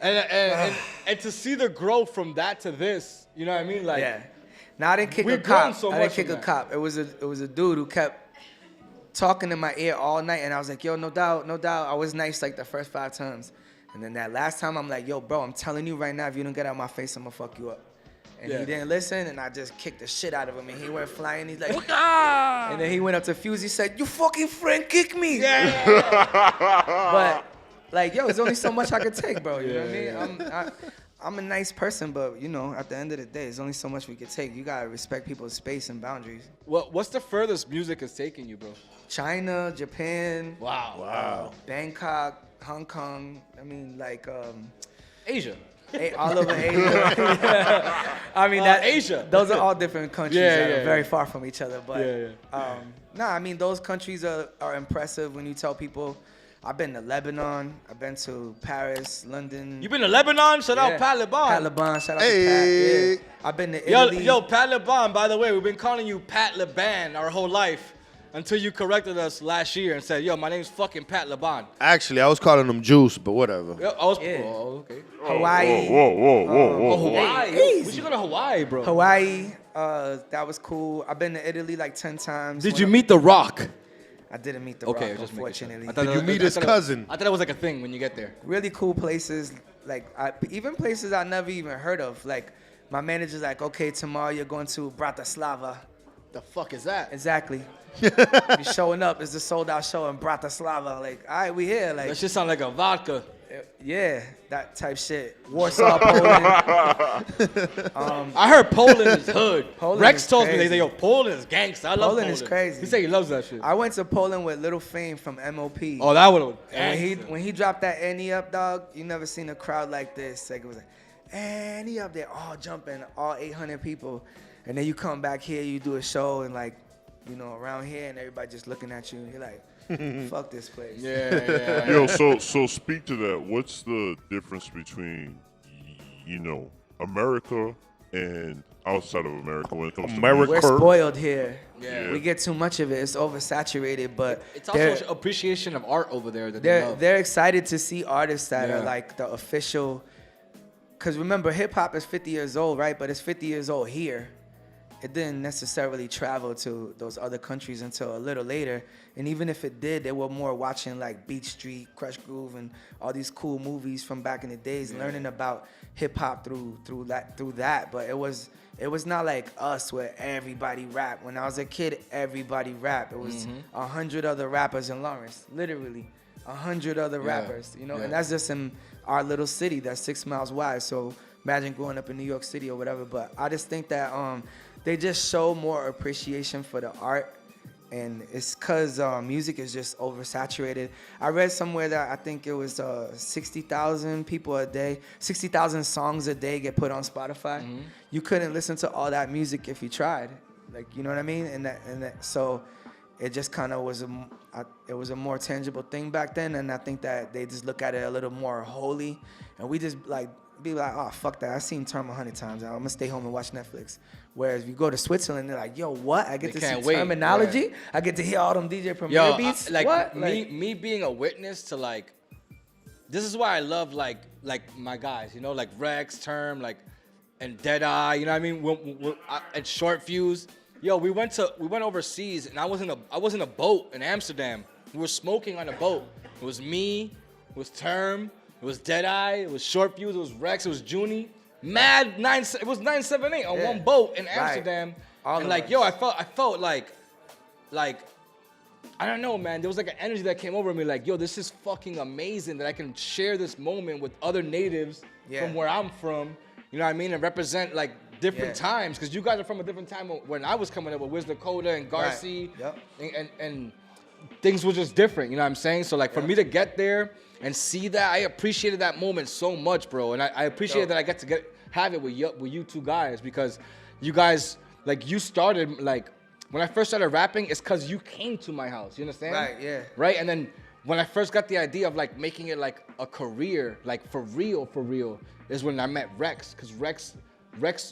A: and to see the growth from that to this, you know what I mean? Like,
B: Yeah. Now I didn't kick a
A: we've grown
B: cop.
A: so
B: I
A: much
B: didn't kick
A: from
B: a
A: that.
B: cop. It was a dude who kept talking in my ear all night, and I was like, yo, no doubt. I was nice like the first 5 times, and then that last time I'm like, yo, bro, I'm telling you right now, if you don't get out of my face, I'm gonna fuck you up. And
A: Yeah.
B: he didn't listen, and I just kicked the shit out of him, and he went flying. He's like, and then he went up to Fuse. He said, "You fucking friend kick me." But like, yo, there's only so much I could take, bro. You know what I mean? I'm a nice person, but you know, at the end of the day, there's only so much we could take. You gotta respect people's space and boundaries.
A: what's the furthest music has taken you, bro?
B: China, Japan,
A: Wow.
B: Bangkok, Hong Kong. I mean, like,
A: Asia.
B: all over Asia. I mean,
A: Asia.
B: Those are all different countries
A: Yeah,
B: that
A: yeah,
B: are very
A: yeah.
B: far from each other. But
A: Yeah.
B: nah, I mean, those countries are impressive when you tell people. I've been to Lebanon. I've been to Paris, London.
A: You been to Lebanon? Shout out Pat LeBon.
B: Pat LeBon. Shout out
C: Hey.
B: to Pat. Yeah. I've been to
A: Yo,
B: Italy.
A: yo, Pat LeBon, by the way, we've been calling you Pat LeBan our whole life until you corrected us last year and said, yo, my name's fucking Pat LeBon.
C: Actually, I was calling him Juice, but whatever.
A: Yo, I was,
B: Yeah.
A: oh, okay.
B: Hawaii.
A: Oh, Hawaii.
B: Hey,
A: Yo, we should go to Hawaii, bro.
B: Hawaii. That was cool. I've been to Italy like 10 times.
A: Did you meet The Rock?
B: I didn't meet The
A: Okay,
B: Rock,
A: just making sure.
B: unfortunately.
A: I thought
C: Did
A: that
C: you
A: was-
C: meet
A: I
C: his
A: thought it-
C: cousin?
A: I thought it was like a thing when you get there.
B: Really cool places, like even places I never even heard of. Like my manager's like, okay, tomorrow you're going to Bratislava.
A: The fuck is that?
B: Exactly. You're showing up. It's a sold out show in Bratislava. Like, all right, we here. Like,
A: That shit sound like a vodka.
B: yeah, that type shit. Warsaw, Poland.
A: I heard Poland is hood.
B: Poland
A: Rex
B: is
A: told me, they
B: crazy.
A: say, yo, Poland is gangsta. I love Poland.
B: Poland is crazy.
A: He said he loves that shit.
B: I went to Poland with Little Fame from MOP.
A: Oh, that would
B: And when he dropped that Annie up, dog, you never seen a crowd like this. Like it was like, Annie up there, all jumping, all 800 people. And then you come back here, you do a show, and like, you know, around here, and everybody just looking at you. And you're like, fuck this place.
A: Yeah.
D: Yo, so speak to that. What's the difference between, America and outside of America when it comes
C: America.
B: We're
D: to music?
B: spoiled here.
A: Yeah.
B: We get too much of it. It's oversaturated, but
A: It's also appreciation of art over there that they
B: they're
A: love.
B: they're excited to see artists that are
A: Yeah.
B: like the official. Because remember, hip hop is 50 years old, right? But it's 50 years old here. It didn't necessarily travel to those other countries until a little later. And even if it did, they were more watching like Beat Street, Crush Groove, and all these cool movies from back in the days, learning about hip hop through that. But it was not like us where everybody rapped. When I was a kid, everybody rapped. It was 100 other rappers in Lawrence, literally 100 other rappers. You know,
A: Yeah.
B: and that's just in our little city that's 6 miles wide. So imagine growing up in New York City or whatever. But I just think that they just show more appreciation for the art, and it's because music is just oversaturated. I read somewhere that I think it was 60,000 people a day, 60,000 songs a day get put on Spotify. You couldn't listen to all that music if you tried, like, you know what I mean? So it just kind of was it was a more tangible thing back then, and I think that they just look at it a little more holy, and we just be like, oh, fuck that. I've seen Term 100 times. I'm going to stay home and watch Netflix. Whereas if you go to Switzerland, they're like, yo, what? I get
A: They
B: to see
A: can't wait.
B: Terminology?
A: Right.
B: I get to hear all them DJ Premier
A: Yo,
B: beats?
A: like
B: what?
A: me being a witness to like, this is why I love like my guys, you know, like Rex, Term, like, and Deadeye, you know what I mean? And Short Fuse. Yo, we went overseas, and I was in a boat in Amsterdam. We were smoking on a boat. It was me, it was Term, it was Deadeye, it was Short Fuse, it was Rex, it was Junie. It was 978 on one boat in Amsterdam.
B: All
A: and
B: of
A: like,
B: us.
A: yo, I felt like I don't know, man. There was like an energy that came over me, like, yo, this is fucking amazing that I can share this moment with other natives from where I'm from. You know what I mean? And represent like different times, because you guys are from a different time when I was coming up with Wiz Dakota and Garcia, and things were just different. You know what I'm saying? So like for me to get there and see that, I appreciated that moment so much, bro. And I appreciate that I get to have it with you two guys, because you guys, like, you started, like, when I first started rapping, it's because you came to my house. You understand?
B: Right, yeah.
A: Right? And then when I first got the idea of like making it like a career, like for real, is when I met Rex, because Rex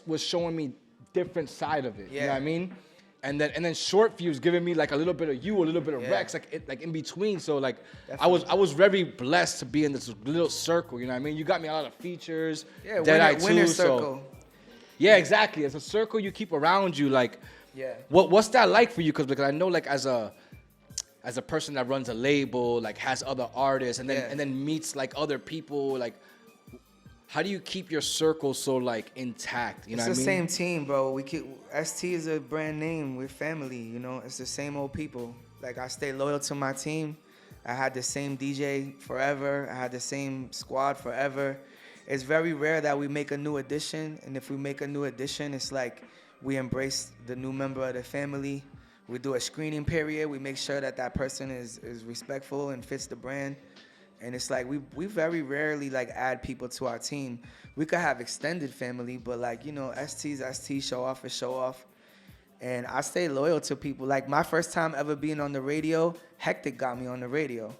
A: was showing me different side of it. You know what I mean? And then Short Fuse giving me like a little bit of you, a little bit of Rex, like in between. So like I was very blessed to be in this little circle. You know what I mean? You got me a lot of features.
B: Yeah,
A: Deadeye
B: winner
A: too,
B: circle.
A: So, yeah, exactly. It's a circle you keep around you. Like,
B: Yeah.
A: What's that like for you? Because I know, like, as a person that runs a label, like has other artists, and then meets like other people, like, how do you keep your circle so like intact? You know what I mean?
B: It's the same team, bro. ST is a brand name. We're family, you know. It's the same old people. Like, I stay loyal to my team. I had the same DJ forever. I had the same squad forever. It's very rare that we make a new addition, and if we make a new addition, it's like we embrace the new member of the family. We do a screening period. We make sure that person is respectful and fits the brand. And it's like we very rarely like add people to our team. We could have extended family, but like, you know, ST's ST, show off is show off. And I stay loyal to people. Like, my first time ever being on the radio, Hectic got me on the radio.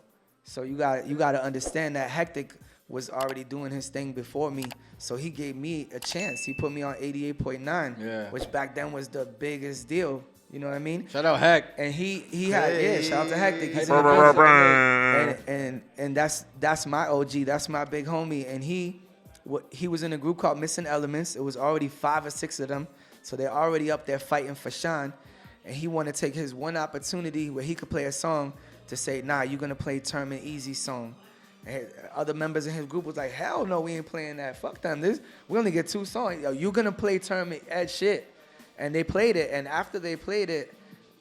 B: So you got to understand that Hectic was already doing his thing before me. So he gave me a chance. He put me on 88.9, which back then was the biggest deal. You know what I mean?
A: Shout out Heck.
B: And he had shout out to Hectic. He's in the building. And that's my OG. That's my big homie. And he was in a group called Missing Elements. It was already 5 or 6 of them. So they're already up there fighting for Sean. And he wanted to take his one opportunity where he could play a song to say, nah, you're going to play Term and Easy song. And other members in his group was like, hell no, we ain't playing that. Fuck them. We only get 2 songs. Yo, you're going to play Term and Ed shit. And they played it. And after they played it,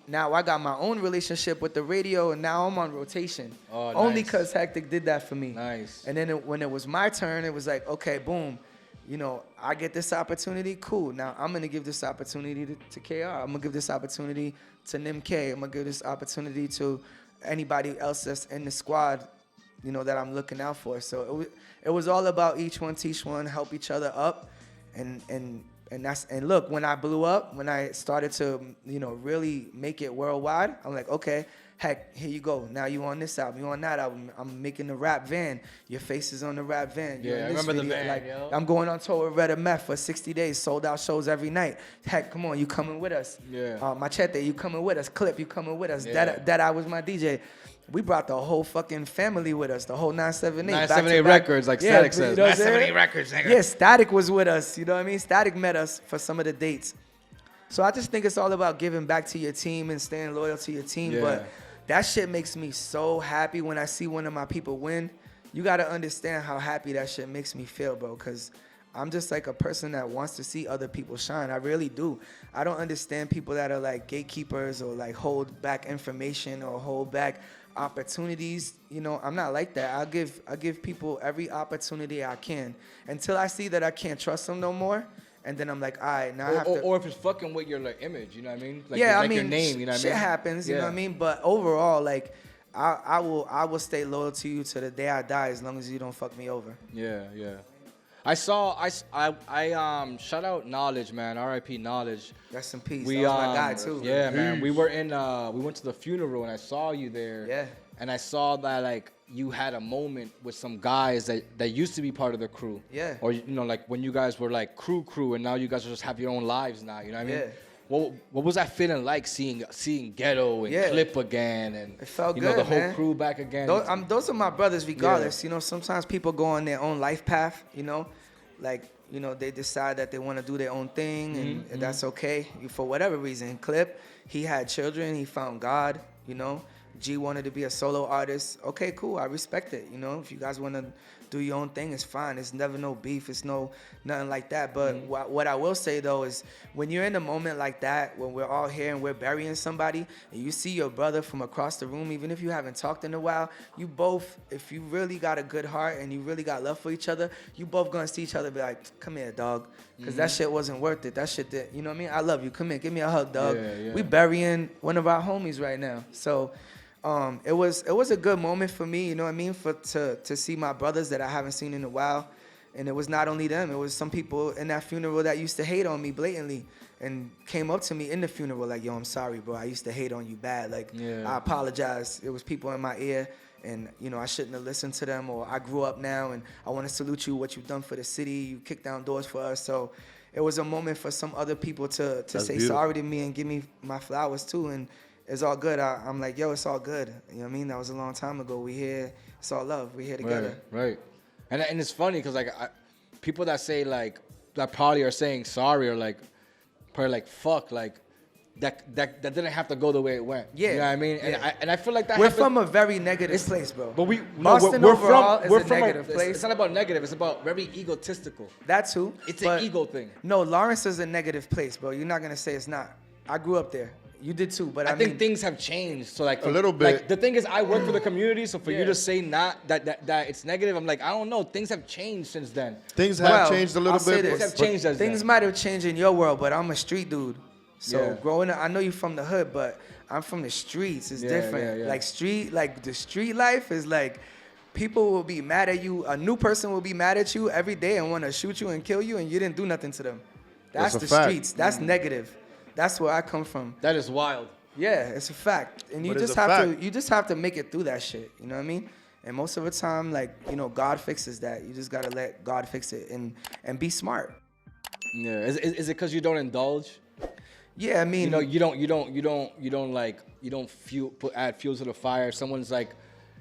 B: now I got my own relationship with the radio, and now I'm on rotation.
A: Oh, nice.
B: Only because Hectic did that for me.
A: Nice.
B: And then when it was my turn, it was like, okay, boom. You know, I get this opportunity, cool. Now I'm going to give this opportunity to KR. I'm going to give this opportunity to Nim K. I'm going to give this opportunity to anybody else that's in the squad, you know, that I'm looking out for. So it was all about each one teach one, help each other up. And look, when I blew up, when I started to, you know, really make it worldwide, I'm like, okay, heck, here you go. Now you on this album, you on that album. I'm making the rap van. Your face is on the rap van.
A: Yeah, I remember the van,
B: like,
A: yo.
B: I'm going on tour with Red and Meth for 60 days, sold out shows every night. Heck, come on, you coming with us.
A: Yeah.
B: Machete, you coming with us. Clip, you coming with us.
A: Yeah.
B: That I was my DJ. We brought the whole fucking family with us, the whole 978.
A: 978 Records, like Static says.
B: You know
A: 978 Records, nigga.
B: Yeah, Static was with us, you know what I mean? Static met us for some of the dates. So I just think it's all about giving back to your team and staying loyal to your team.
A: Yeah.
B: But that shit makes me so happy when I see one of my people win. You got to understand how happy that shit makes me feel, bro, because I'm just like a person that wants to see other people shine. I really do. I don't understand people that are like gatekeepers or like hold back information or hold back opportunities. You know, I'm not like that. I give people every opportunity I can until I see that I can't trust them no more. And then I'm like, all right, now I have to.
A: Or if it's fucking with your like image, you know what I mean? Like,
B: yeah,
A: like
B: I mean,
A: your name, you know what I mean?
B: Shit happens, you know what I mean? But overall, like, I will stay loyal to you to the day I die as long as you don't fuck me over.
A: Yeah, yeah. I shout out Nawlage, man. R.I.P. Nawlage.
B: Rest in peace.
A: We
B: that was my guy too.
A: Yeah, man. We went to the funeral and I saw you there.
B: Yeah.
A: And I saw that like you had a moment with some guys that used to be part of the crew.
B: Yeah.
A: Or you know, like when you guys were like crew, and now you guys just have your own lives now. You know what I mean?
B: Yeah.
A: What was that feeling like seeing Ghetto and Clip again and
B: it felt
A: you know
B: good,
A: the whole
B: man.
A: crew back again?
B: Those are my brothers regardless.
A: Yeah.
B: You know, sometimes people go on their own life path, you know, like, you know, they decide that they want to do their own thing and that's okay for whatever reason. Clip, he had children, he found God, you know. G wanted to be a solo artist. Okay, cool, I respect it, you know. If you guys want to do your own thing, it's fine. It's never no beef. It's nothing like that. But what I will say, though, is when you're in a moment like that, when we're all here and we're burying somebody, and you see your brother from across the room, even if you haven't talked in a while, you both, if you really got a good heart and you really got love for each other, you both gonna see each other and be like, come here, dog. Because that shit wasn't worth it. That shit, you know what I mean? I love you. Come here, give me a hug, dog.
A: Yeah.
B: We burying one of our homies right now. So it was a good moment for me, you know what I mean, to see my brothers that I haven't seen in a while. And it was not only them, it was some people in that funeral that used to hate on me blatantly and came up to me in the funeral like, yo, I'm sorry, bro. I used to hate on you bad. Like, I apologize. It was people in my ear and, you know, I shouldn't have listened to them, or I grew up now and I want to salute you, what you've done for the city. You kicked down doors for us. So it was a moment for some other people to say beautiful. Sorry to me and give me my flowers too. And it's all good. I'm like, yo, it's all good. You know what I mean? That was a long time ago. We here. It's all love. We here together.
A: Right. And it's funny because like people that say like that probably are saying sorry or like probably like fuck like that didn't have to go the way it went. Yeah. You know what I mean?
B: Yeah.
A: And I feel like that.
B: We're from a very negative place, bro.
A: But
B: Boston overall is a negative place.
A: It's not about negative. It's about very egotistical.
B: That too.
A: It's an ego thing.
B: No, Lawrence is a negative place, bro. You're not gonna say it's not. I grew up there. You did too, but I
A: think things have changed. So like
C: a little bit.
A: Like the thing is, I work for the community, so for you to say not that it's negative, I'm like, I don't know. Things have changed since then.
C: Things have changed a little bit.
A: Things have changed since
B: Things might have changed in your world, but I'm a street dude. So growing up, I know you're from the hood, but I'm from the streets. It's different.
A: Yeah.
B: Like the street life is like, people will be mad at you. A new person will be mad at you every day and want to shoot you and kill you, and you didn't do nothing to them. That's the streets. That's negative. That's where I come from.
A: That is wild.
B: Yeah, it's a fact. And you just have to make it through that shit. You know what I mean? And most of the time, like, you know, God fixes that. You just gotta let God fix it and be smart.
A: Yeah. Is it because you don't indulge?
B: Yeah, I mean,
A: You know, you don't add fuel to the fire. Someone's like,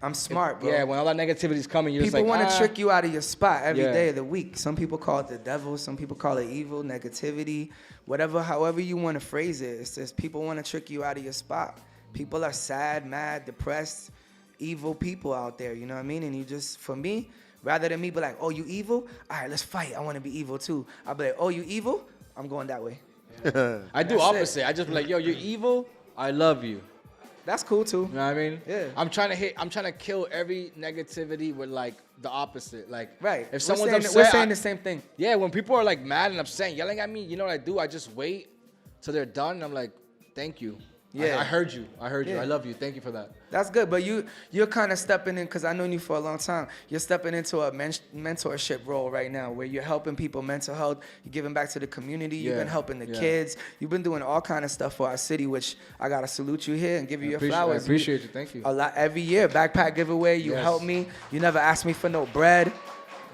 B: I'm smart, bro.
A: yeah, when all that negativity is coming, you're
B: People
A: just like,
B: want to trick you out of your spot every
A: Yeah.
B: day of the week. Some people call it the devil. Some people call it evil, negativity, whatever, however you want to phrase it. It's just people want to trick you out of your spot. People are sad, mad, depressed, evil people out there. You know what I mean? And you just, for me, rather than me be like, oh, you evil? All right, let's fight. I want to be evil too. I'll be like, oh, you evil? I'm going that way.
A: I do
B: That's
A: opposite.
B: it.
A: I just be like, yo, you're evil. I love you.
B: That's cool too.
A: You know what I mean?
B: Yeah.
A: I'm trying to kill every negativity with like the opposite. Like,
B: Right.
A: if someone's
B: we're
A: upset,
B: saying the same thing.
A: yeah, when people are like mad and upset, and yelling at me, you know what I do? I just wait till they're done. And I'm like, thank you.
B: Yeah.
A: I heard you.
B: Yeah.
A: I love you. Thank you for that.
B: That's good, but you're kind of stepping in, because I've known you for a long time. You're stepping into a mentorship role right now where you're helping people mental health. You're giving back to the community. You've
A: Yeah.
B: been helping the
A: Yeah.
B: kids. You've been doing all kind of stuff for our city, which I got to salute you here and give you your flowers.
A: I appreciate you. Thank you.
B: A lot every year, backpack giveaway. You
A: Yes.
B: helped me. You never asked me for no bread.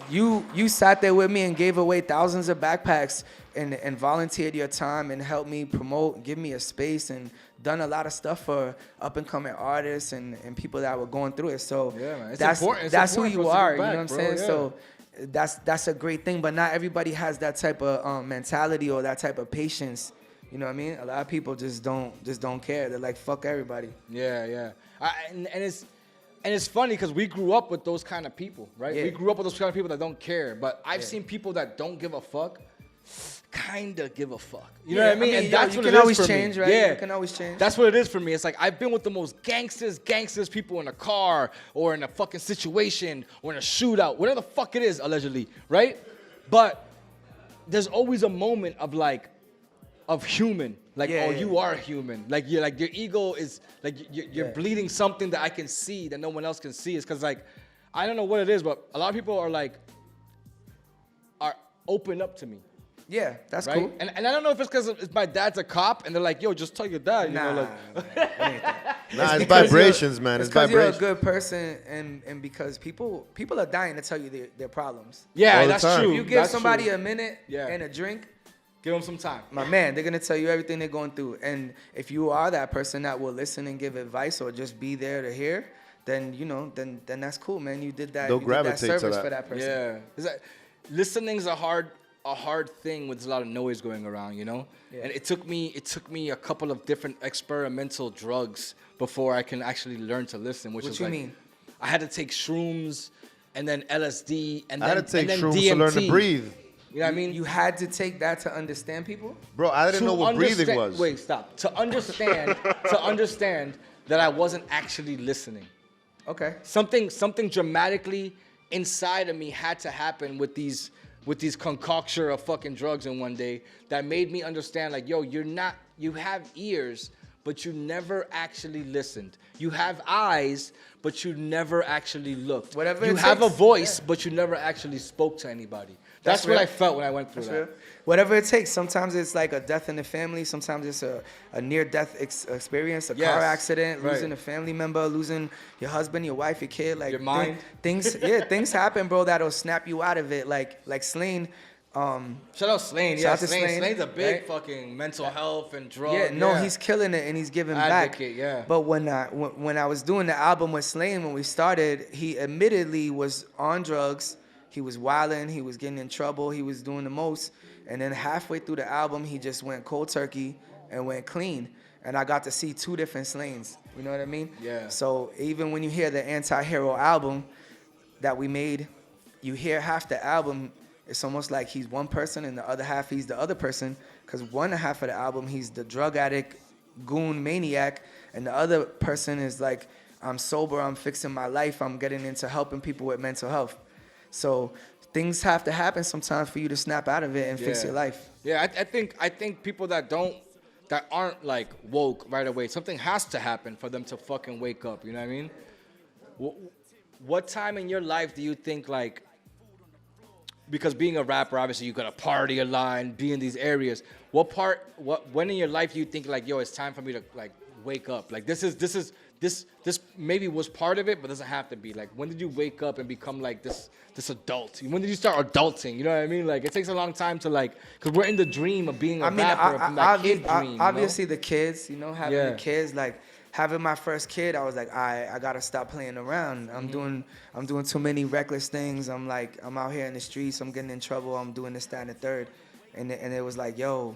B: You sat there with me and gave away thousands of backpacks and volunteered your time and helped me promote, give me a space, and done a lot of stuff for up and coming artists and people that were going through it. So
A: Yeah, man. It's
B: that's
A: important. It's
B: that's who
A: important
B: you
A: for us to
B: are.
A: give
B: You know
A: back,
B: what I'm
A: bro.
B: saying?
A: Yeah.
B: So that's a great thing. But not everybody has that type of mentality or that type of patience. You know what I mean? A lot of people just don't care. They're like, fuck everybody.
A: Yeah, yeah. And it's funny because we grew up with those kind of people, right?
B: Yeah.
A: We grew up with those kind of people that don't care. But I've seen people that don't give a fuck, kinda give a fuck. You know what I mean? And that's
B: you
A: what
B: can
A: it is
B: always
A: for
B: change,
A: me.
B: right?
A: Yeah,
B: You can always change.
A: That's what it is for me. It's like I've been with the most gangsters people in a car or in a fucking situation or in a shootout, whatever the fuck it is, allegedly, right? But there's always a moment of like, of human. Like,
B: Yeah,
A: oh,
B: yeah.
A: you are human. Like, you're like, your ego is like you're
B: Yeah.
A: bleeding something that I can see that no one else can see. It's because like, I don't know what it is, but a lot of people are open up to me.
B: Yeah, that's
A: Right?
B: cool.
A: And I don't know if it's because my dad's a cop and they're like, yo, just tell your dad. You know, like,
C: Nah, it's
B: because
C: vibrations, man.
B: It's
C: It's
B: because you're a
C: vibrations.
B: good person, and because people are dying to tell you their problems.
A: yeah,
C: All the
A: that's
C: time.
A: true.
B: If you give
A: That's
B: somebody
A: true.
B: a minute
A: Yeah.
B: and a drink,
A: Give them some time.
B: my man, they're gonna tell you everything they're going through. And if you are that person that will listen and give advice or just be there to hear, then you know, then that's cool, man. You did that.
C: They'll
B: you did that
C: gravitate to
B: service
C: that.
B: for that person.
A: Yeah. Is that listening's a hard thing when there's a lot of noise going around, you know?
B: Yeah.
A: And it took me a couple of different experimental drugs before I can actually learn to listen, which
B: What
A: is
B: you
A: like
B: mean?
A: I had to take shrooms and then LSD and
C: I
A: then
C: had to take
A: and then
C: shrooms
A: DMT.
C: to learn to breathe.
A: You know what I mean?
B: You had to take that to understand people.
C: Bro, I didn't know what breathing was.
A: Wait, stop. To understand that I wasn't actually listening.
B: Okay.
A: Something dramatically inside of me had to happen with these concoction of fucking drugs in one day that made me understand, like, yo, you have ears, but you never actually listened. You have eyes, but you never actually looked.
B: Whatever
A: you
B: it
A: have
B: takes.
A: a voice,
B: Yeah.
A: but you never actually spoke to anybody.
B: That's
A: That's what
B: real.
A: I felt when I went through
B: That's
A: that.
B: real. Whatever it takes. Sometimes it's like a death in the family. Sometimes it's a near-death experience, a
A: Yes.
B: car accident,
A: Right.
B: losing a family member, losing your husband, your wife, your kid. Like
A: Your mind.
B: things happen, bro, that'll snap you out of it. Like Slaine.
A: Shout out Slaine.
B: Shout
A: Yeah,
B: out to Slaine,
A: Slaine's a big
B: right?
A: fucking mental health and drug.
B: Yeah, no, he's killing it and he's giving
A: Advocate,
B: back.
A: yeah.
B: But when I was doing the album with Slaine, when we started, he admittedly was on drugs. He was wilding. He was getting in trouble. He was doing the most. And then halfway through the album, he just went cold turkey and went clean. And I got to see two different Slaines. You know what I mean?
A: Yeah.
B: So even when you hear the Anti-Hero album that we made, you hear half the album, it's almost like he's one person and the other half he's the other person. Because one half of the album, he's the drug addict, goon maniac. And the other person is like, I'm sober, I'm fixing my life, I'm getting into helping people with mental health. So things have to happen sometimes for you to snap out of it and fix
A: Yeah.
B: your life.
A: Yeah, I think people that aren't like woke right away, something has to happen for them to fucking wake up. You know what I mean? What time in your life do you think, like, because being a rapper, obviously you gotta party a lot and be in these areas. When in your life do you think, like, yo, it's time for me to like wake up? Like this is this maybe was part of it, but doesn't have to be. Like, when did you wake up and become like this adult? When did you start adulting? You know what I mean? Like, it takes a long time to like, because we're in the dream of being a rapper from that kid dream.
B: Obviously, the kids, having
A: Yeah.
B: the kids, like having my first kid, I was like, I gotta stop playing around. I'm doing too many reckless things. I'm out here in the streets. I'm getting in trouble. I'm doing this, that, and the third, and it was like, yo.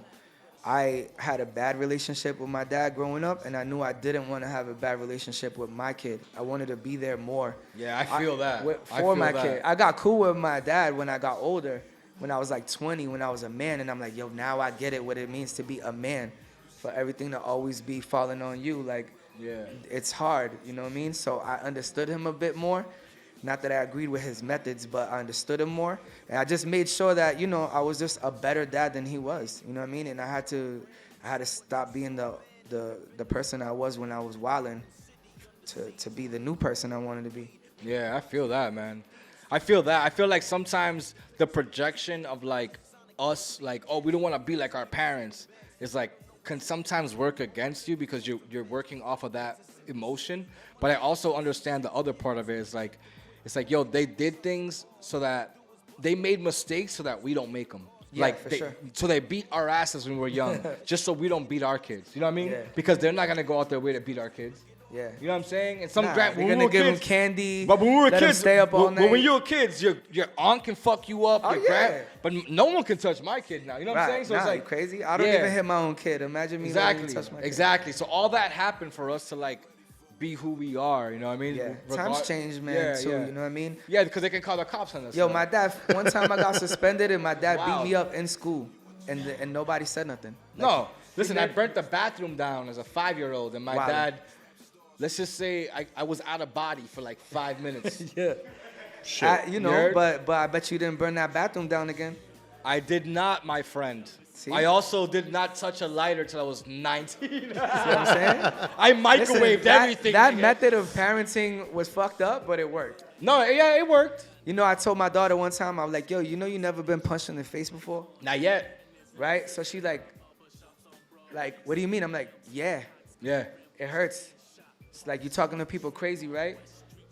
B: I had a bad relationship with my dad growing up, and I knew I didn't want to have a bad relationship with my kid. I wanted to be there more.
A: Yeah, I feel that.
B: For my kid. I got cool with my dad when I got older, when I was like 20, when I was a man, and I'm like, yo, now I get it, what it means to be a man, for everything to always be falling on you. Like,
A: Yeah.
B: it's hard, you know what I mean? So I understood him a bit more. Not that I agreed with his methods, but I understood him more. And I just made sure that, I was just a better dad than he was. You know what I mean? And I had to stop being the person I was when I was wilding to be the new person I wanted to be.
A: Yeah, I feel that, man. I feel that. I feel like sometimes the projection of like us, like, oh, we don't want to be like our parents, is like, can sometimes work against you because you're working off of that emotion. But I also understand the other part of it is like, it's like, yo, they did things so that they made mistakes so that we don't make them.
B: Yeah,
A: like,
B: for
A: they,
B: sure.
A: so they beat our asses when we were young, just so we don't beat our kids. You know what I mean?
B: Yeah.
A: Because they're not gonna go out their way to beat our kids.
B: Yeah.
A: You know what I'm saying? And
B: Nah, they're gonna give them candy.
A: But when we were
B: let them
A: kids,
B: stay up all night.
A: when you were kids, your aunt can fuck you up.
B: Oh,
A: your
B: yeah.
A: but no one can touch my kid now. You know what I'm saying? So
B: nah,
A: it's like
B: you crazy. I don't
A: yeah.
B: even hit my own kid. Imagine me letting you touch my kid.
A: Exactly. So all that happened for us to like be who we are. You know what I mean?
B: Yeah. Times change, man. Too. You know what I mean?
A: Yeah, because they can call the cops on us.
B: Yo,
A: now.
B: my dad. One time I got suspended, and my dad
A: Wow.
B: beat me up in school, and nobody said nothing.
A: No, listen, I burnt the bathroom down as a 5-year-old, and my
B: Wow.
A: dad. Let's just say I was out of body for like 5 minutes.
B: Yeah.
C: Shit.
A: You heard?
B: But I bet you didn't burn that bathroom down again.
A: I did not, my friend.
B: See?
A: I also did not touch a lighter till I was 19.
B: See what I'm saying?
A: I
B: Listen,
A: microwaved everything.
B: That
A: nigga.
B: method of parenting was fucked up, but it worked.
A: No, yeah, it worked.
B: I told my daughter one time, I was like, yo, you never been punched in the face before,
A: Not yet.
B: right? So she like, what do you mean? I'm like, yeah,
A: Yeah.
B: it hurts. It's like you talking to people crazy, right?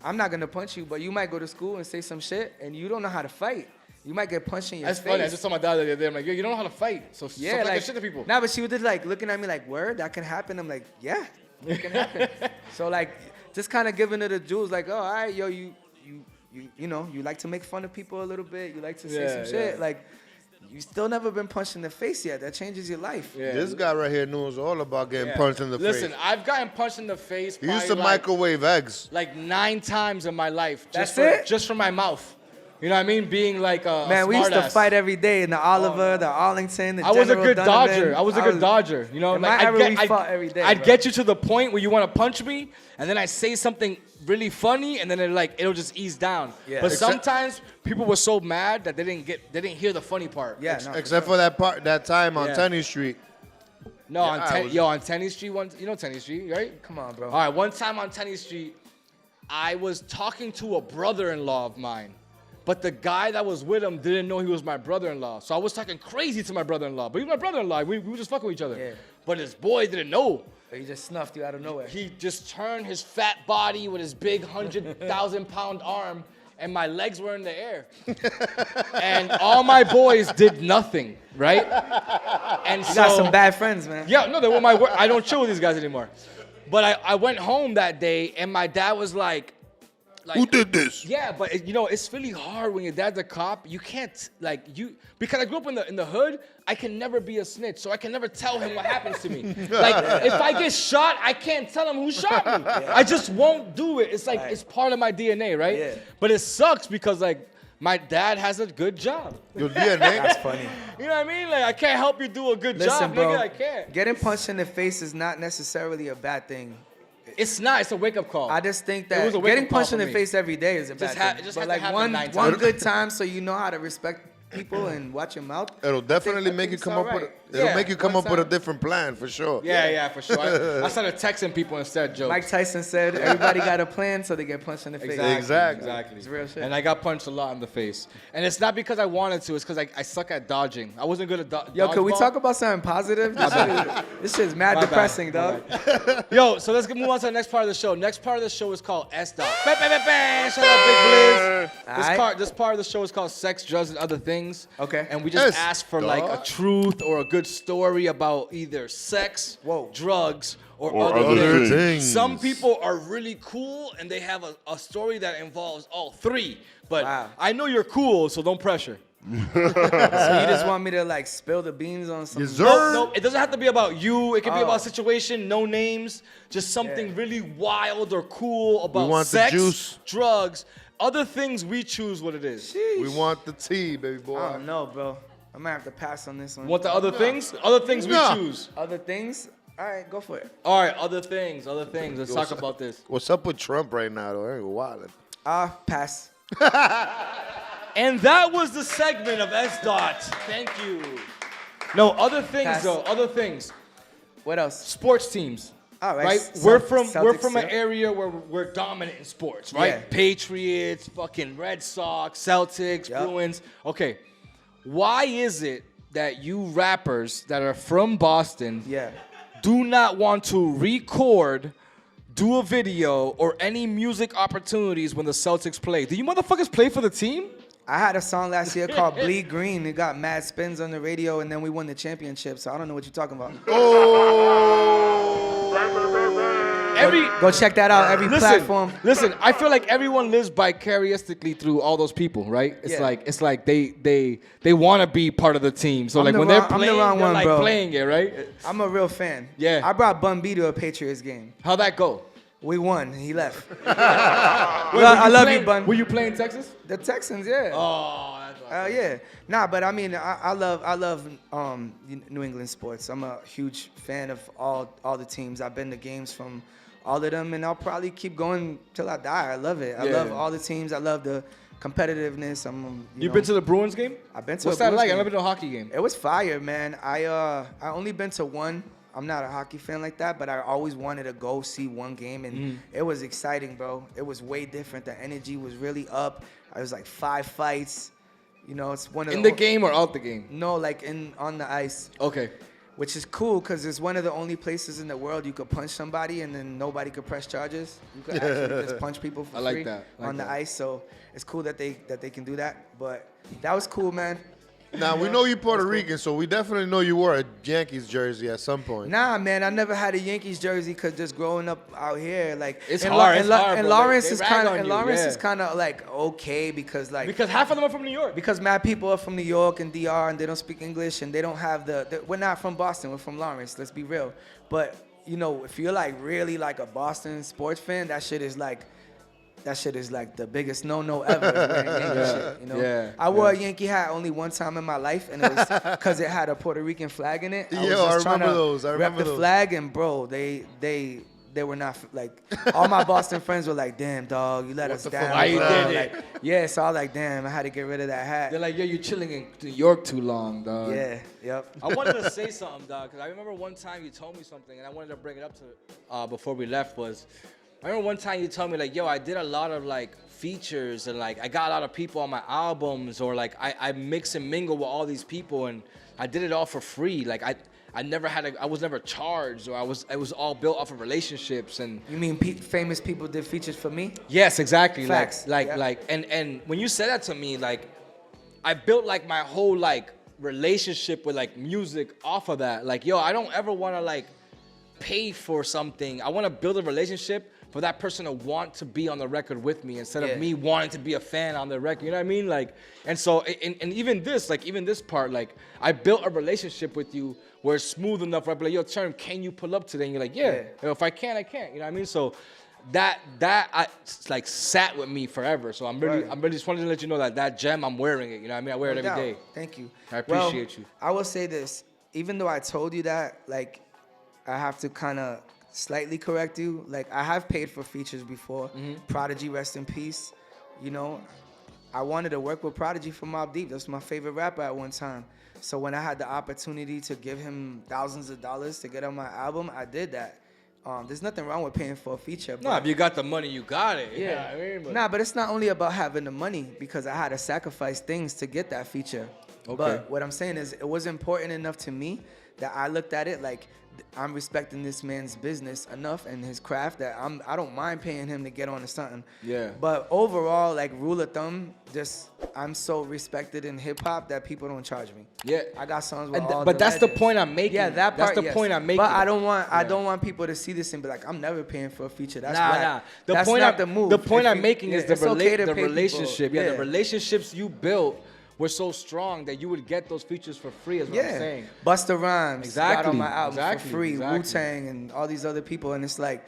B: I'm not gonna punch you, but you might go to school and say some shit, and you don't know how to fight. You might get punched in your
A: That's
B: face.
A: funny. I just told my dad the other day, I'm like, yo, you don't know how to fight. So
B: Yeah,
A: talk
B: like
A: shit to people.
B: Nah, but she was just like looking at me like, word, that can happen. I'm like, yeah, it can happen. So like, just kind of giving her the jewels, like, oh, all right, yo, you like to make fun of people a little bit. You like to say some shit.
A: Yeah.
B: Like, you still never been punched in the face yet. That changes your life.
A: Yeah.
C: This guy right here knows all about getting
A: Yeah.
C: punched in the
A: Listen,
C: face.
A: I've gotten punched in the face.
C: He used
A: probably
C: to
A: like,
C: microwave eggs.
A: like 9 times in my life.
B: That's it?
A: Just from my mouth. You know what I mean? Being like a
B: Man, we used to
A: smartass.
B: fight every day in the Oliver, the Arlington, the
A: I was a
B: General
A: good
B: Donovan.
A: dodger. I was a good dodger. You know,
B: in
A: like
B: my era, we fought every day,
A: I'd
B: bro.
A: get you to the point where you want to punch me, and then I say something really funny, and then it'll just ease down.
B: Yeah.
A: But
B: Except-
A: sometimes people were so mad that they didn't hear the funny part.
B: Yeah, no,
C: Except for that time on
A: Yeah.
C: Tenny Street.
A: No,
C: Yeah,
A: on Tenny Street, you know Tenny Street, right?
B: Come on, bro.
A: All right, one time on Tenny Street, I was talking to a brother-in-law of mine, but the guy that was with him didn't know he was my brother-in-law. So I was talking crazy to my brother-in-law, but he's my brother-in-law. We were just fucking with each other.
B: Yeah.
A: But his boy didn't know.
B: He just snuffed you out of nowhere.
A: He just turned his fat body with his big 100,000-pound arm, and my legs were in the air. And all my boys did nothing, right? And
B: You got some bad friends, man.
A: Yeah, no, they were my work. I don't chill with these guys anymore. But I went home that day, and my dad was like,
C: Who did this?
A: yeah, but it's really hard when your dad's a cop. You can't because I grew up in the hood. I can never be a snitch, so I can never tell him what happens to me. Like if I get shot, I can't tell him who shot me. I just won't do it. It's like it's part of my DNA, right?
B: Yeah.
A: But it sucks because like my dad has a good job.
C: Your DNA?
B: That's funny.
A: You know what I mean? Like I can't help you do a good
B: Listen,
A: job,
B: bro.
A: nigga. I can't.
B: Getting punched in the face is not necessarily a bad thing.
A: It's not. It's a wake up call.
B: I just think
A: It
B: that
A: was a wake-up
B: getting
A: call
B: punched in
A: for
B: the
A: me.
B: face every day is a
A: Just
B: bad
A: ha-
B: thing.
A: just
B: But
A: had to
B: like
A: happen
B: one
A: 9
B: one
A: times.
B: good time, so you know how to respect people and watch your mouth.
C: It'll definitely
B: I
C: make you
B: it's
C: come
B: all
C: up with.
B: right.
C: It'll
A: Yeah,
C: make you come
A: one
C: up with a
A: time.
C: different plan for sure.
A: Yeah, for sure. I started texting people instead, jokes.
B: Mike Tyson said, "Everybody got a plan, so they get punched in the face."
C: Exactly.
B: It's real shit.
A: And I got punched a lot in the face. And it's not because I wanted to. It's because I suck at dodging. I wasn't good at dodging.
B: Yo, can we talk about something positive? This shit's mad depressing, dog.
A: Yo, so let's move on to the next part of the show. Next part of the show is called S.Dot. Shout out Big Blizz.
B: Alright.
A: This part of the show is called Sex, Drugs, and Other Things.
B: Okay.
A: And we just
C: S.
A: ask for like a truth or a good story about either sex, drugs, or other
D: other
A: things.
C: things.
A: Some people are really cool and they have a story that involves all three. But
B: Wow.
A: I know you're cool, so don't pressure.
B: So you just want me to like spill the beans on some?
C: Yes, sir.
A: No, it doesn't have to be about you. It can be
B: Oh.
A: about a situation, no names, just something really wild or cool about
C: want the
A: sex,
C: juice.
A: drugs, other things. We choose what it is.
C: We want the tea, baby boy.
B: I don't know, bro. I might have to pass on this one.
A: Want the other things? Other things we
C: No.
A: choose.
B: Other things? All right, go for it.
A: All right, other things. Let's talk about this.
C: What's up with Trump right now, though? I ain't wildin'.
B: Pass.
A: And that was the segment of S.Dot. Thank you. No, other things
B: Pass.
A: though. Other things.
B: What else?
A: Sports teams.
B: All right.
A: Right? We're from
B: Celtics,
A: an
B: yeah.
A: area where we're dominant in sports, right?
B: Yeah.
A: Patriots, fucking Red Sox, Celtics,
B: Yup.
A: Bruins. Okay. Why is it that you rappers that are from Boston
B: Yeah.
A: do not want to record, do a video, or any music opportunities when the Celtics play? Do you motherfuckers play for the team?
B: I had a song last year called Bleed Green. It got mad spins on the radio, and then we won the championship. So I don't know what you're talking about. Go check that out. Every platform.
A: Listen, I feel like everyone lives vicariously through all those people, right? It's
B: Yeah.
A: like they want to be part of the team. So
B: I'm
A: like
B: the
A: when
B: wrong-
A: they're
B: I'm the
A: playing,
B: wrong
A: they're
B: one,
A: like
B: bro.
A: playing it, right?
B: I'm a real fan.
A: Yeah.
B: I brought Bun B to a Patriots game.
A: How'd that go?
B: We won. He left.
A: Wait,
B: I love you, Bun.
A: Were you playing Texas?
B: The Texans, yeah.
A: Oh, that's awesome.
B: Yeah. Nah, but I mean, I love New England sports. I'm a huge fan of all the teams. I've been to games from all of them, and I'll probably keep going till I die. I love it. I love all the teams. I love the competitiveness.
A: You been to the Bruins game?
B: I've been to
A: What's
B: a
A: that
B: Bruins
A: like?
B: game.
A: I've never been to a hockey game.
B: It was fire, man. I only been to one. I'm not a hockey fan like that, but I always wanted to go see one game, and it was exciting, bro. It was way different. The energy was really up. I was like 5 fights. You know, it's one of
A: In the game or out the game?
B: No, like on the ice.
A: Okay.
B: Which is cool because it's one of the only places in the world you could punch somebody and then nobody could press charges. You could actually just punch people for
A: I like
B: free
A: that. I like
B: on the
A: that.
B: ice. So it's cool that they can do that. But that was cool, man.
C: Now, we know you Puerto Rican, so we definitely know you wore a Yankees jersey at some point.
B: Nah, man, I never had a Yankees jersey because just growing up out here, like
A: It's
B: and
A: hard,
B: and,
A: it's hard,
B: and
A: bro.
B: Lawrence
A: They
B: is
A: rag
B: kind of
A: on
B: and
A: you,
B: Lawrence
A: yeah.
B: is kind of like okay because like
A: Because half of them are from New York.
B: because mad people are from New York and DR and they don't speak English and they don't have we're not from Boston, we're from Lawrence, let's be real. But, you know, if you're like really like a Boston sports fan, that shit is like the biggest no-no ever. Is wearing Yankee shit, you know?
A: Yeah,
B: I wore a Yankee hat only one time in my life, and it was because it had a Puerto Rican flag in it.
C: Yo,
B: was just
C: I
B: trying
C: remember
B: to
C: those. I
B: rep
C: remember
B: the
C: those.
B: flag, and bro, they were not like all my Boston friends were like, "Damn, dog, you let us
A: the
B: down."
A: fuck? Why you
B: bro."
A: did it?
B: Like, yeah, so I was like, "Damn, I had to get rid of that hat."
A: They're like, yo, you're chilling in New York too long, dog.
B: Yeah, yep.
A: I wanted to say something, dog, because I remember one time you told me something, and I wanted to bring it up to before we left. I remember one time you told me like, yo, I did a lot of like features, and like I got a lot of people on my albums, or like I mix and mingle with all these people, and I did it all for free. Like I was never charged, or it was all built off of relationships. And
B: You mean famous people did features for me?
A: yes, exactly.
B: Facts.
A: Like
B: Yeah.
A: and when you said that to me, like I built like my whole like relationship with like music off of that. Like, yo, I don't ever want to like pay for something. I want to build a relationship for that person to want to be on the record with me instead
B: Yeah.
A: of me wanting to be a fan on the record. You know what I mean? Like, and so, and even this part, like, I built a relationship with you where it's smooth enough. Where I'm like, yo, Term, can you pull up today? And you're like, yeah. If I can, I can. You know what I mean? So that I like sat with me forever. So I'm really just wanted to let you know that gem, I'm wearing it. You know what I mean? I wear it
B: No
A: every
B: doubt.
A: day.
B: Thank you.
A: I appreciate you.
B: I will say this. Even though I told you that, like, I have to kind of slightly correct you. Like, I have paid for features before.
A: Mm-hmm.
B: Prodigy, rest in peace. You know, I wanted to work with Prodigy for Mobb Deep. That's my favorite rapper at one time. So when I had the opportunity to give him thousands of dollars to get on my album, I did that. There's nothing wrong with paying for a feature.
A: No, if you got the money, you got it.
B: Yeah.
A: I mean,
B: Nah, but it's not only about having the money, because I had to sacrifice things to get that feature.
A: Okay.
B: But what I'm saying is, it was important enough to me that I looked at it like, I'm respecting this man's business enough and his craft that I don't mind paying him to get on to something.
A: Yeah.
B: But overall, like rule of thumb, just I'm so respected in hip hop that people don't charge me.
A: Yeah.
B: I got songs with
A: And
B: all
A: but
B: the
A: that's the
B: legends.
A: point I'm making.
B: Yeah, that part.
A: That's the
B: yes.
A: point I'm making.
B: But I don't want people to see this and be like, I'm never paying for a feature. That's
A: Nah,
B: whack.
A: nah.
B: That's not the move.
A: The point
B: If
A: I'm
B: you-
A: making
B: yeah,
A: is the
B: it's okay to
A: the
B: pay people.
A: relationship. Yeah, the relationships you built were so strong that you would get those features for free, is what I'm saying.
B: Busta Rhymes got
A: Exactly,
B: on my album
A: exactly,
B: for free.
A: exactly.
B: Wu-Tang and all these other people, and it's like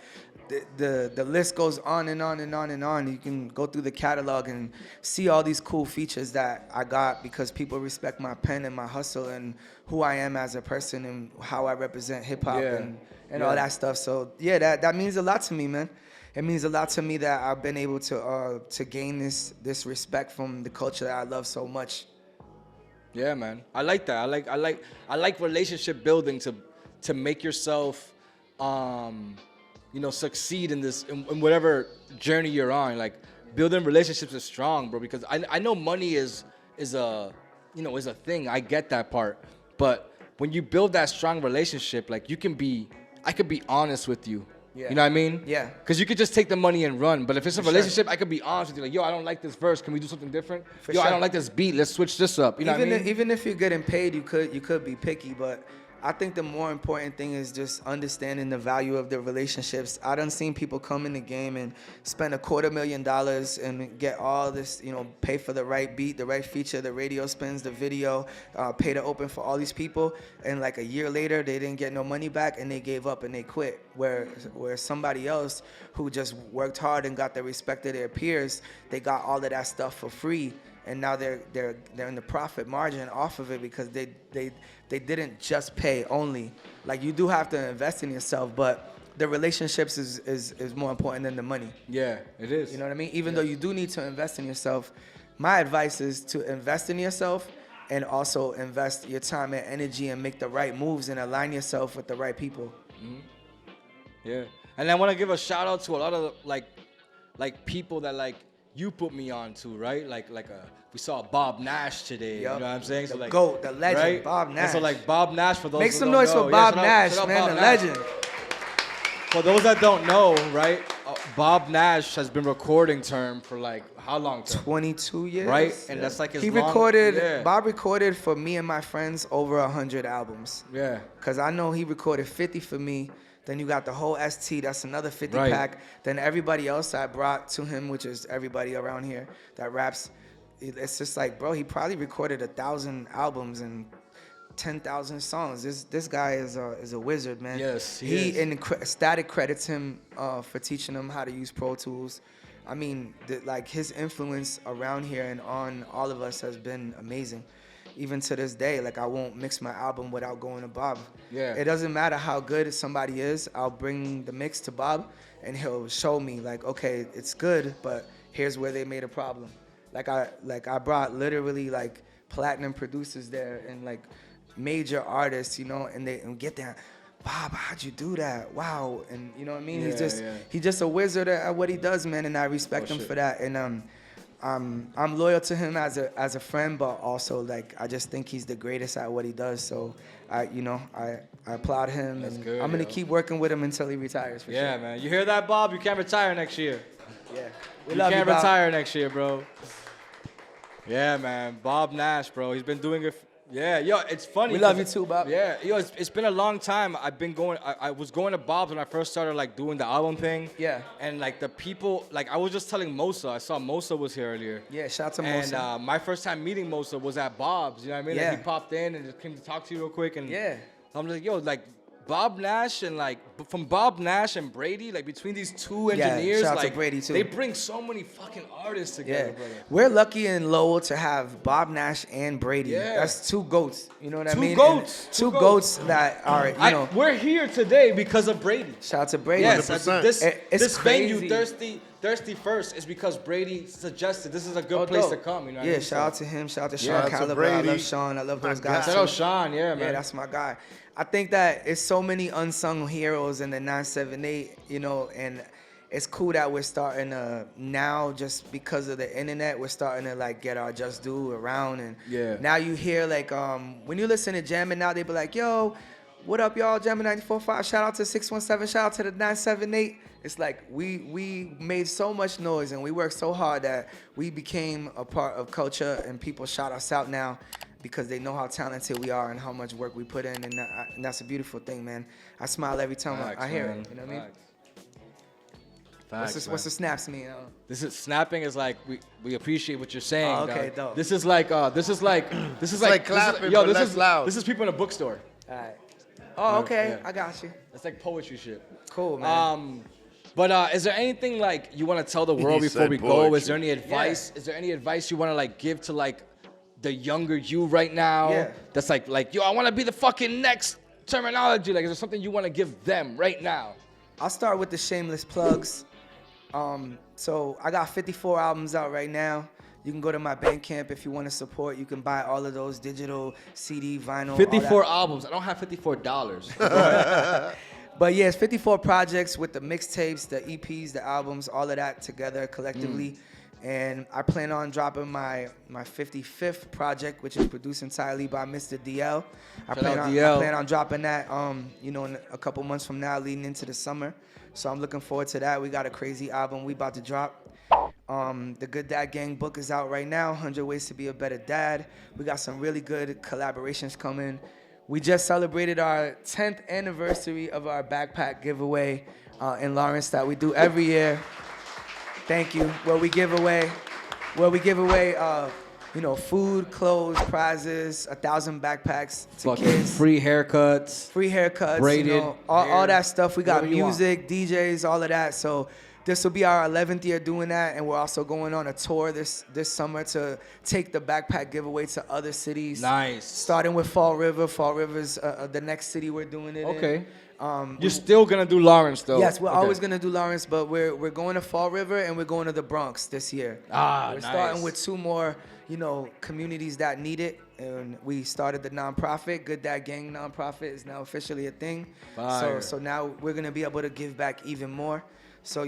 B: the list goes on and on and on and on. You can go through the catalog and see all these cool features that I got because people respect my pen and my hustle and who I am as a person and how I represent hip hop
A: Yeah,
B: and all that stuff. So yeah, that means a lot to me, man. It means a lot to me that I've been able to gain this respect from the culture that I love so much.
A: Yeah, man. I like that. I like relationship building to make yourself succeed in this in whatever journey you're on. Like building relationships is strong, bro, because I know money is a thing. I get that part. But when you build that strong relationship, like I could be honest with you.
B: Yeah.
A: You know what I mean?
B: Yeah.
A: Because you could just take the money and run. But if it's a
B: For
A: relationship, I could be honest with you. Like, yo, I don't like this verse. Can we do something different?
B: For
A: Yo, I
B: sure.
A: don't like this beat. Let's switch this up. You know what I mean?
B: Even if you're getting paid, you could be picky, but I think the more important thing is just understanding the value of the relationships. I done seen people come in the game and spend $250,000 and get all this, pay for the right beat, the right feature, the radio spins, the video, pay to open for all these people, and like a year later they didn't get no money back and they gave up and they quit. Where somebody else who just worked hard and got the respect of their peers, they got all of that stuff for free. And now they're in the profit margin off of it because they didn't just pay only. Like you do have to invest in yourself, but the relationships is more important than the money.
A: Yeah, it is.
B: You know what I mean? Even though you do need to invest in yourself, my advice is to invest in yourself and also invest your time and energy and make the right moves and align yourself with the right people.
A: Mm-hmm. Yeah, and I want to give a shout out to a lot of like people that like you put me on to, right? We saw Bob Nash today.
B: Yup.
A: You know what I'm saying?
B: The GOAT, the legend, Bob Nash.
A: And so like Bob Nash, for those
B: Make
A: who
B: some
A: don't
B: noise
A: know,
B: for Bob
A: shout out-
B: Nash,
A: shout out
B: man,
A: Bob
B: the
A: Nash.
B: legend.
A: For those that don't know, right? Bob Nash has been recording Term for like how long? Term?
B: 22 years.
A: Right? And that's like his
B: Bob recorded for me and my friends over 100 albums.
A: Yeah.
B: Because I know he recorded 50 for me. Then you got the whole S.T., that's another 50
A: Right.
B: pack. Then everybody else I brought to him, which is everybody around here that raps. It's just like, bro, he probably recorded 1,000 albums and 10,000 songs. This guy is a wizard, man.
A: Yes, he is.
B: And Static credits him for teaching him how to use Pro Tools. I mean, his influence around here and on all of us has been amazing. Even to this day, like I won't mix my album without going to Bob.
A: Yeah.
B: It doesn't matter how good somebody is. I'll bring the mix to Bob, and he'll show me like, okay, it's good, but here's where they made a problem. Like I brought literally like platinum producers there and like major artists, and they get there. Bob, how'd you do that? Wow, and you know what I mean? He's just a wizard at what he does, man, and I respect him for that. And I'm loyal to him as a friend, but also like I just think he's the greatest at what he does. So I applaud him,
A: That's
B: and
A: good,
B: I'm gonna
A: yo.
B: keep working with him until he retires. For
A: Yeah,
B: sure.
A: man. You hear that, Bob? You can't retire next year.
B: Yeah,
A: You can't retire next year, bro. Yeah, man. Bob Nash, bro. He's been doing it. Yeah, yo, it's funny.
B: We love you too, Bob.
A: Yeah, yo, it's been a long time. I've been going. I was going to Bob's when I first started like doing the album thing.
B: Yeah.
A: And like the people, like I was just telling Mosa. I saw Mosa was here earlier.
B: Yeah, shout out to
A: And
B: Mosa.
A: my first time meeting Mosa was at Bob's. You know what I mean?
B: Yeah.
A: Like he popped in and just came to talk to you real quick. And
B: Yeah.
A: I'm like, yo, like Bob Nash and like from Bob Nash and Brady, like between these two
B: Yeah,
A: engineers,
B: shout out to
A: like
B: Brady, too.
A: they bring so many fucking artists together,
B: Yeah,
A: brother.
B: we're lucky in Lowell to have Bob Nash and Brady.
A: Yeah.
B: That's two goats. You know what I
A: Two
B: mean?
A: goats.
B: And
A: Two
B: Two goats that are,
A: We're here today because of Brady.
B: shout out to Brady.
A: Yes,
C: 100%.
A: this
B: It's
A: venue,
B: crazy.
A: there's thirsty first is because Brady suggested this is a good place to come. You know what I mean?
B: Shout out to him. Shout out to Sean
C: Shout out to
B: Caliber. I
C: Brady.
B: love Sean. I love those
C: My
B: guys.
C: guy.
A: Shout out Sean, yeah, man.
B: Yeah, that's my guy. I think that it's so many unsung heroes in the 978, you know, and it's cool that we're starting to now, just because of the internet, we're starting to like get our just due around. And now you hear like when you listen to jamming now, they be like, yo, what up, y'all? Jamming 94.5. Shout out to 617. Shout out to the 978. It's like we made so much noise and we worked so hard that we became a part of culture, and people shout us out now because they know how talented we are and how much work we put in, and that's a beautiful thing, man. I smile every time I hear it. You know what I mean?
A: Facts,
B: What's the snaps mean?
A: This is snapping is like we appreciate what you're saying.
B: Oh, okay,
A: dog.
B: dope.
A: This is like
C: clapping,
A: yo,
C: but
A: this
C: less
A: is
C: loud.
A: This is people in a bookstore.
B: All right. Oh, okay.
A: Yeah.
B: I got you.
A: It's like poetry shit.
B: Cool, man.
A: But is there anything like you want to tell the world
D: He
A: before
D: said
A: we go?
D: poetry.
A: Is there any advice? Is there any advice you want to like give to like the younger you right now?
B: Yeah.
A: That's like yo, I want to be the fucking next Termanology. Like, is there something you want to give them right now?
B: I'll start with the shameless plugs. So I got 54 albums out right now. You can go to my Bandcamp if you want to support. You can buy all of those digital, CD, vinyl.
A: 54 albums. I don't have $54.
B: But yeah, it's 54 projects with the mixtapes, the EPs, the albums, all of that together collectively. And I plan on dropping my 55th project, which is produced entirely by Mr. DL. I plan on dropping that, in a couple months from now, leading into the summer. So I'm looking forward to that. We got a crazy album we about to drop. The Good Dad Gang book is out right now, 100 Ways to Be a Better Dad. We got some really good collaborations coming. We just celebrated our 10th anniversary of our backpack giveaway in Lawrence that we do every year. Thank you. Where we give away, food, clothes, prizes, 1,000 backpacks to
A: Fucking
B: kids.
A: free haircuts.
B: Braided, all that stuff. We got
A: whatever you want.
B: music, DJs, all of that. So this will be our 11th year doing that, and we're also going on a tour this summer to take the backpack giveaway to other cities.
A: Nice.
B: Starting with Fall River. Fall River's the next city we're doing it in.
A: Okay. You're still gonna do Lawrence though.
B: Yes, we're always gonna do Lawrence, but we're going to Fall River and we're going to the Bronx this year. We're starting with 2 more, communities that need it, and we started the nonprofit. Good Dad Gang nonprofit is now officially a thing.
A: Fire.
B: So now we're gonna be able to give back even more. So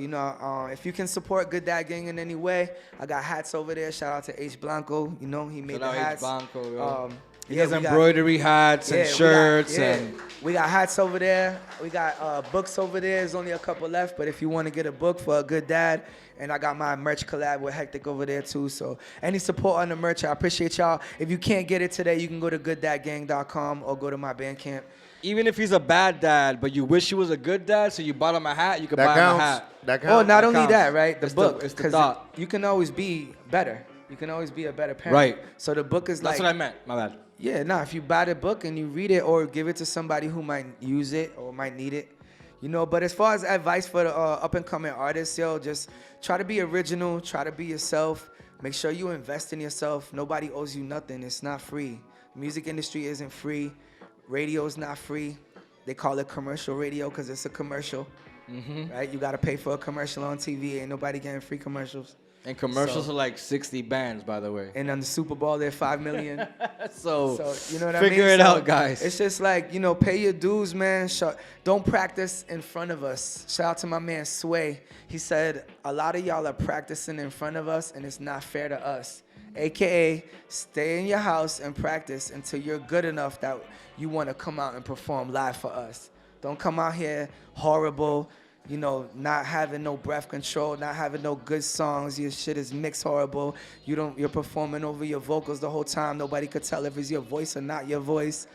B: if you can support Good Dad Gang in any way, I got hats over there. Shout out to H Blanco. He made the hats.
A: H Blanco, yo. He
B: Yeah,
A: has
B: we got-
A: embroidery hats and shirts and
B: we got hats over there. We got books over there. There's only a couple left, but if you want to get a book for a good dad, and I got my merch collab with Hectic over there too. So any support on the merch, I appreciate y'all. If you can't get it today, you can go to gooddadgang.com or go to my Bandcamp.
A: even if he's a bad dad, but you wish he was a good dad, so you bought him a hat, you could buy him a hat.
C: That
B: Oh,
C: counts.
B: not only
A: counts.
B: that, right? The
A: It's
B: book,
A: it's the
B: because
A: thought.
B: you can always be better. You can always be a better parent.
A: Right.
B: So the book is
A: That's
B: like,
A: what I meant. My bad.
B: yeah, if you buy the book and you read it or give it to somebody who might use it or might need it, But as far as advice for the up-and-coming artists, just try to be original, try to be yourself. Make sure you invest in yourself. Nobody owes you nothing. It's not free. The music industry isn't free. Radio's not free. They call it commercial radio because it's a commercial, right? You got to pay for a commercial on TV. Ain't nobody getting free commercials.
A: And commercials are like 60 bands, by the way.
B: And on the Super Bowl, they're 5 million.
A: So
B: you know what I mean?
A: figure it out, guys.
B: It's just like, pay your dues, man. Don't practice in front of us. Shout out to my man Sway. He said, a lot of y'all are practicing in front of us, and it's not fair to us. AKA, stay in your house and practice until you're good enough that you want to come out and perform live for us. Don't come out here horrible, not having no breath control, not having no good songs. Your shit is mixed horrible. You're performing over your vocals the whole time. Nobody could tell if it's your voice or not your voice.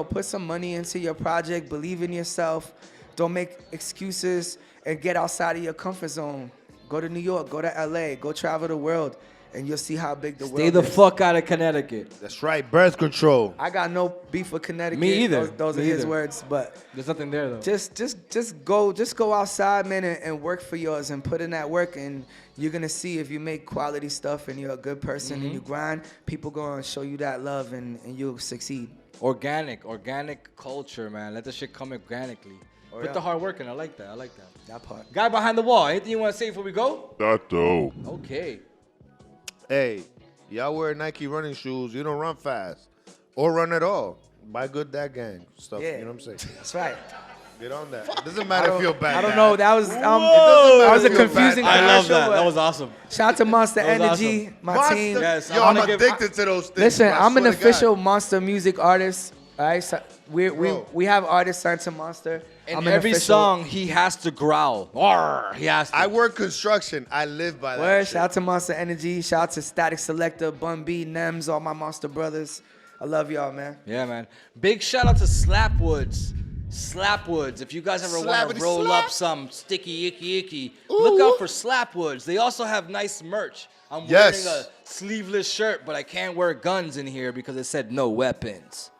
B: Put some money into your project. Believe in yourself. Don't make excuses and get outside of your comfort zone. Go to New York, go to LA, go travel the world, and you'll see how big the world is.
A: Stay the fuck out of Connecticut.
C: That's right, birth control.
B: I got no beef with Connecticut.
A: Me either.
B: Those are
A: Me
B: his
A: either.
B: words, but
A: There's nothing there, though.
B: just go outside, man, and work for yours and put in that work, and you're gonna see if you make quality stuff and you're a good person and you grind, people gonna show you that love and you'll succeed.
A: Organic culture, man. Let the shit come organically. Put the hard work in. I like that. I like that.
B: That part.
A: Guy behind the wall. Anything you want to say before we go?
D: That dope.
A: Okay.
C: Hey, y'all wear Nike running shoes. You don't run fast or run at all. Buy good Dad Gang stuff.
B: Yeah.
C: You know what I'm saying?
B: That's right.
C: Get on that. It doesn't matter if you're bad.
B: I don't
C: Dad.
B: know. That was
C: doesn't
B: that was a
C: matter if you're
B: confusing
C: bad.
A: I love
B: commercial,
A: that.
B: but
A: That was awesome.
B: Shout out to Monster
A: That was
B: Energy,
A: awesome.
B: my
C: Monster,
B: team.
A: Yes,
C: yo,
A: I
C: I'm
A: wanna give-
C: addicted to those things.
B: Listen,
C: bro. I
B: I'm an
C: swear to
B: official
C: God.
B: Monster music artist. All right, so
C: Bro.
B: we have artists signed to Monster.
A: In
B: I'm an
A: every
B: official-
A: song, he has to growl. Arr, he has to.
C: I work construction. I live by that.
B: Word,
C: shit.
B: shout out to Monster Energy. Shout out to Static Selector, Bun B, Nems, all my Monster brothers. I love y'all, man.
A: Yeah, man. Big shout out to Slapwoods. Slapwoods. If you guys ever want to
C: Slappity
A: roll
C: slap.
A: up some sticky, icky, look out for Slapwoods. They also have nice merch. I'm
C: Yes.
A: wearing a sleeveless shirt, but I can't wear guns in here because it said no weapons.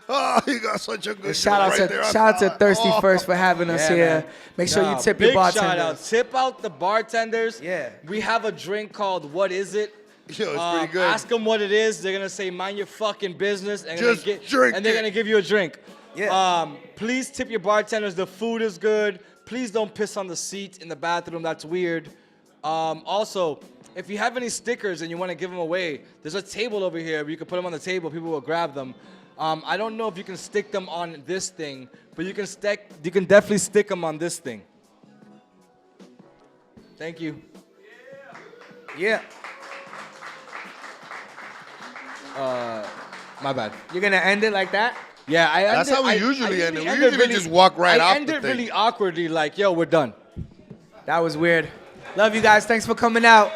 C: Oh, you got such a good
B: Shout out
C: right
B: to
C: there.
B: shout out to Thirsty First for having us
A: Yeah,
B: here.
A: man.
B: Make sure
A: Nah,
B: you tip your
A: big shout out.
B: bartenders.
A: Tip out the bartenders.
B: Yeah.
A: We have a drink called What Is It?
C: Yo, it's pretty good.
A: Ask them what it is. They're gonna say, "Mind your fucking business," and
C: Just drink
A: and they're
C: it.
A: gonna give you a drink.
B: Yeah.
A: Please tip your bartenders. The food is good. Please don't piss on the seat in the bathroom. That's weird. Also, if you have any stickers and you want to give them away, there's a table over here. You can put them on the table. People will grab them. I don't know if you can stick them on this thing, but you can definitely stick them on this thing. Thank you.
B: Yeah.
A: My bad.
B: You're gonna end it like that?
A: Yeah,
C: That's how we
A: I
C: usually end it. We
A: end
C: usually just walk right
A: I
C: off
A: end
C: the
A: it
C: thing.
A: really awkwardly, like, yo, we're done.
B: That was weird. Love you guys. Thanks for coming out.